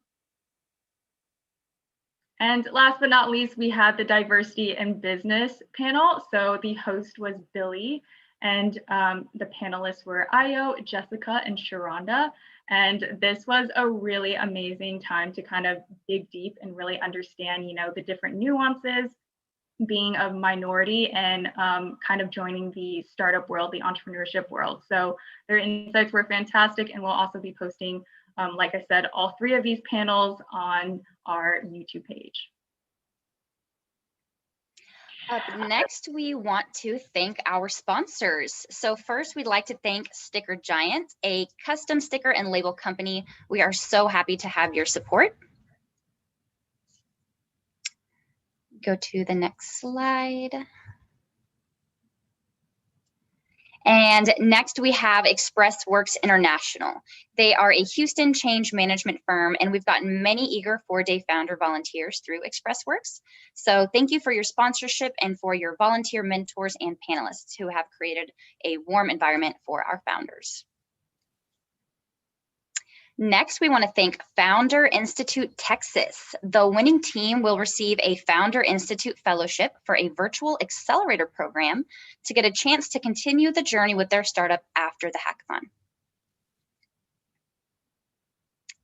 And last but not least, we had the Diversity in Business panel. So the host was Billy, and the panelists were Io, Jessica, and Sharonda. And this was a really amazing time to kind of dig deep and really understand, the different nuances being a minority and kind of joining the startup world, the entrepreneurship world. So their insights were fantastic, and we'll also be posting, like I said, all 3 of these panels on our YouTube page. Up next, we want to thank our sponsors. So first, we'd like to thank Sticker Giant, a custom sticker and label company. We are so happy to have your support. Go to the next slide. And next we have ExpressWorks International. They are a Houston change management firm, and we've gotten many eager 4-day founder volunteers through ExpressWorks. So thank you for your sponsorship and for your volunteer mentors and panelists who have created a warm environment for our founders. Next, we want to thank Founder Institute Texas. The winning team will receive a Founder Institute Fellowship for a virtual accelerator program to get a chance to continue the journey with their startup after the hackathon.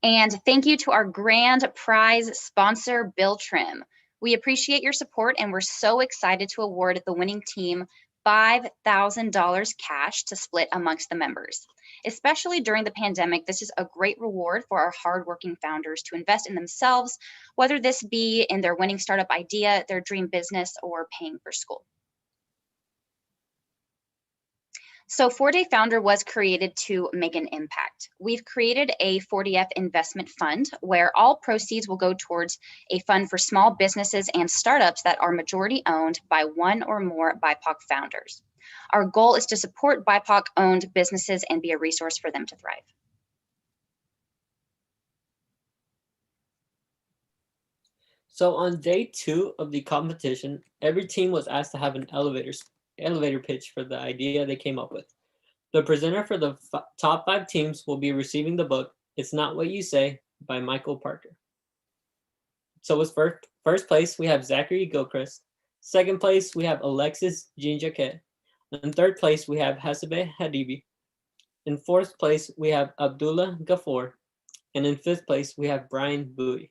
And thank you to our grand prize sponsor, Bill Trim. We appreciate your support, and we're so excited to award the winning team $5,000 cash to split amongst the members. Especially during the pandemic, this is a great reward for our hardworking founders to invest in themselves, whether this be in their winning startup idea, their dream business, or paying for school. So 4-Day Founder was created to make an impact. We've created a 40F investment fund where all proceeds will go towards a fund for small businesses and startups that are majority owned by 1 or more BIPOC founders. Our goal is to support BIPOC-owned businesses and be a resource for them to thrive. So on day 2 of the competition, every team was asked to have an elevator pitch for the idea they came up with. The presenter for the top 5 teams will be receiving the book, It's Not What You Say by Michael Parker. So with first place, we have Zachary Gilchrist. Second place, we have Alexis Jean-Jacquet. In third place, we have Hasebe Hadibi. In fourth place, we have Abdullah Ghafour. And in fifth place, we have Brian Bowie.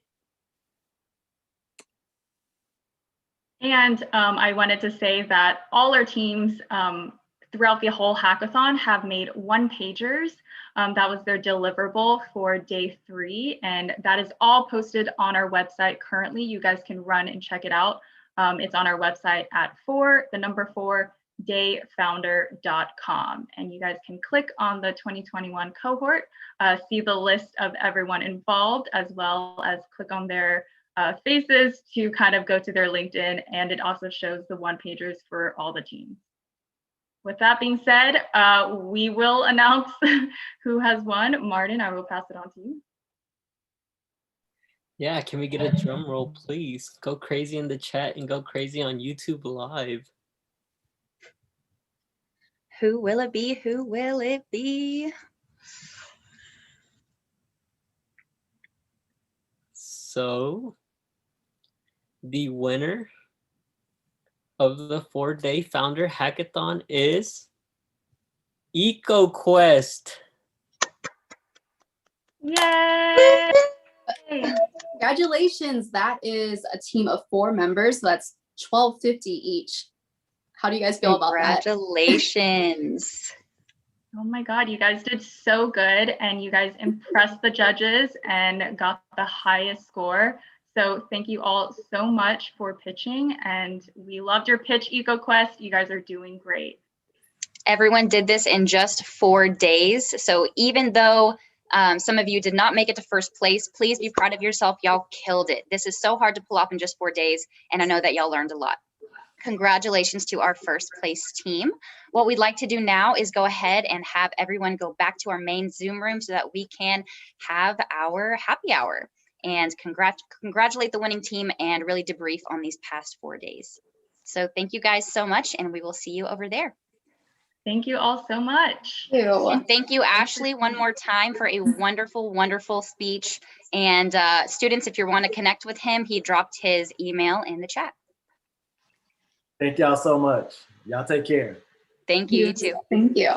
And I wanted to say that all our teams throughout the whole hackathon have made one-pagers. That was their deliverable for day 3, and that is all posted on our website currently. You guys can run and check it out. It's on our website at 4dayfounder.com, and you guys can click on the 2021 cohort, see the list of everyone involved, as well as click on their faces to kind of go to their LinkedIn, and it also shows the one-pagers for all the teams. With that being said, we will announce who has won. Martin, I will pass it on to you. Yeah, can we get a drum roll, please? Go crazy in the chat and go crazy on YouTube Live. Who will it be? Who will it be? So, the winner of the 4-day founder hackathon is EcoQuest. Yay! Congratulations. That is a team of 4 members. So that's $12.50 each. How do you guys feel about that? Congratulations. Oh my God, you guys did so good, and you guys impressed the judges and got the highest score. So thank you all so much for pitching, and we loved your pitch, EcoQuest. You guys are doing great. Everyone did this in just 4 days. So even though some of you did not make it to first place, please be proud of yourself. Y'all killed it. This is so hard to pull off in just 4 days, and I know that y'all learned a lot. Congratulations to our first place team. What we'd like to do now is go ahead and have everyone go back to our main Zoom room so that we can have our happy hour and congratulate the winning team and really debrief on these past 4 days. So thank you guys so much, and we will see you over there. Thank you all so much. And thank you, Ashley, one more time for a wonderful, wonderful speech. And students, if you want to connect with him, he dropped his email in the chat. Thank y'all so much. Y'all take care. Thank you, you too. Thank you.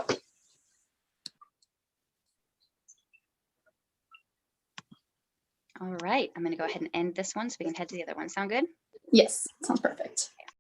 All right, I'm going to go ahead and end this one so we can head to the other one. Sound good? Yes, sounds perfect. Okay.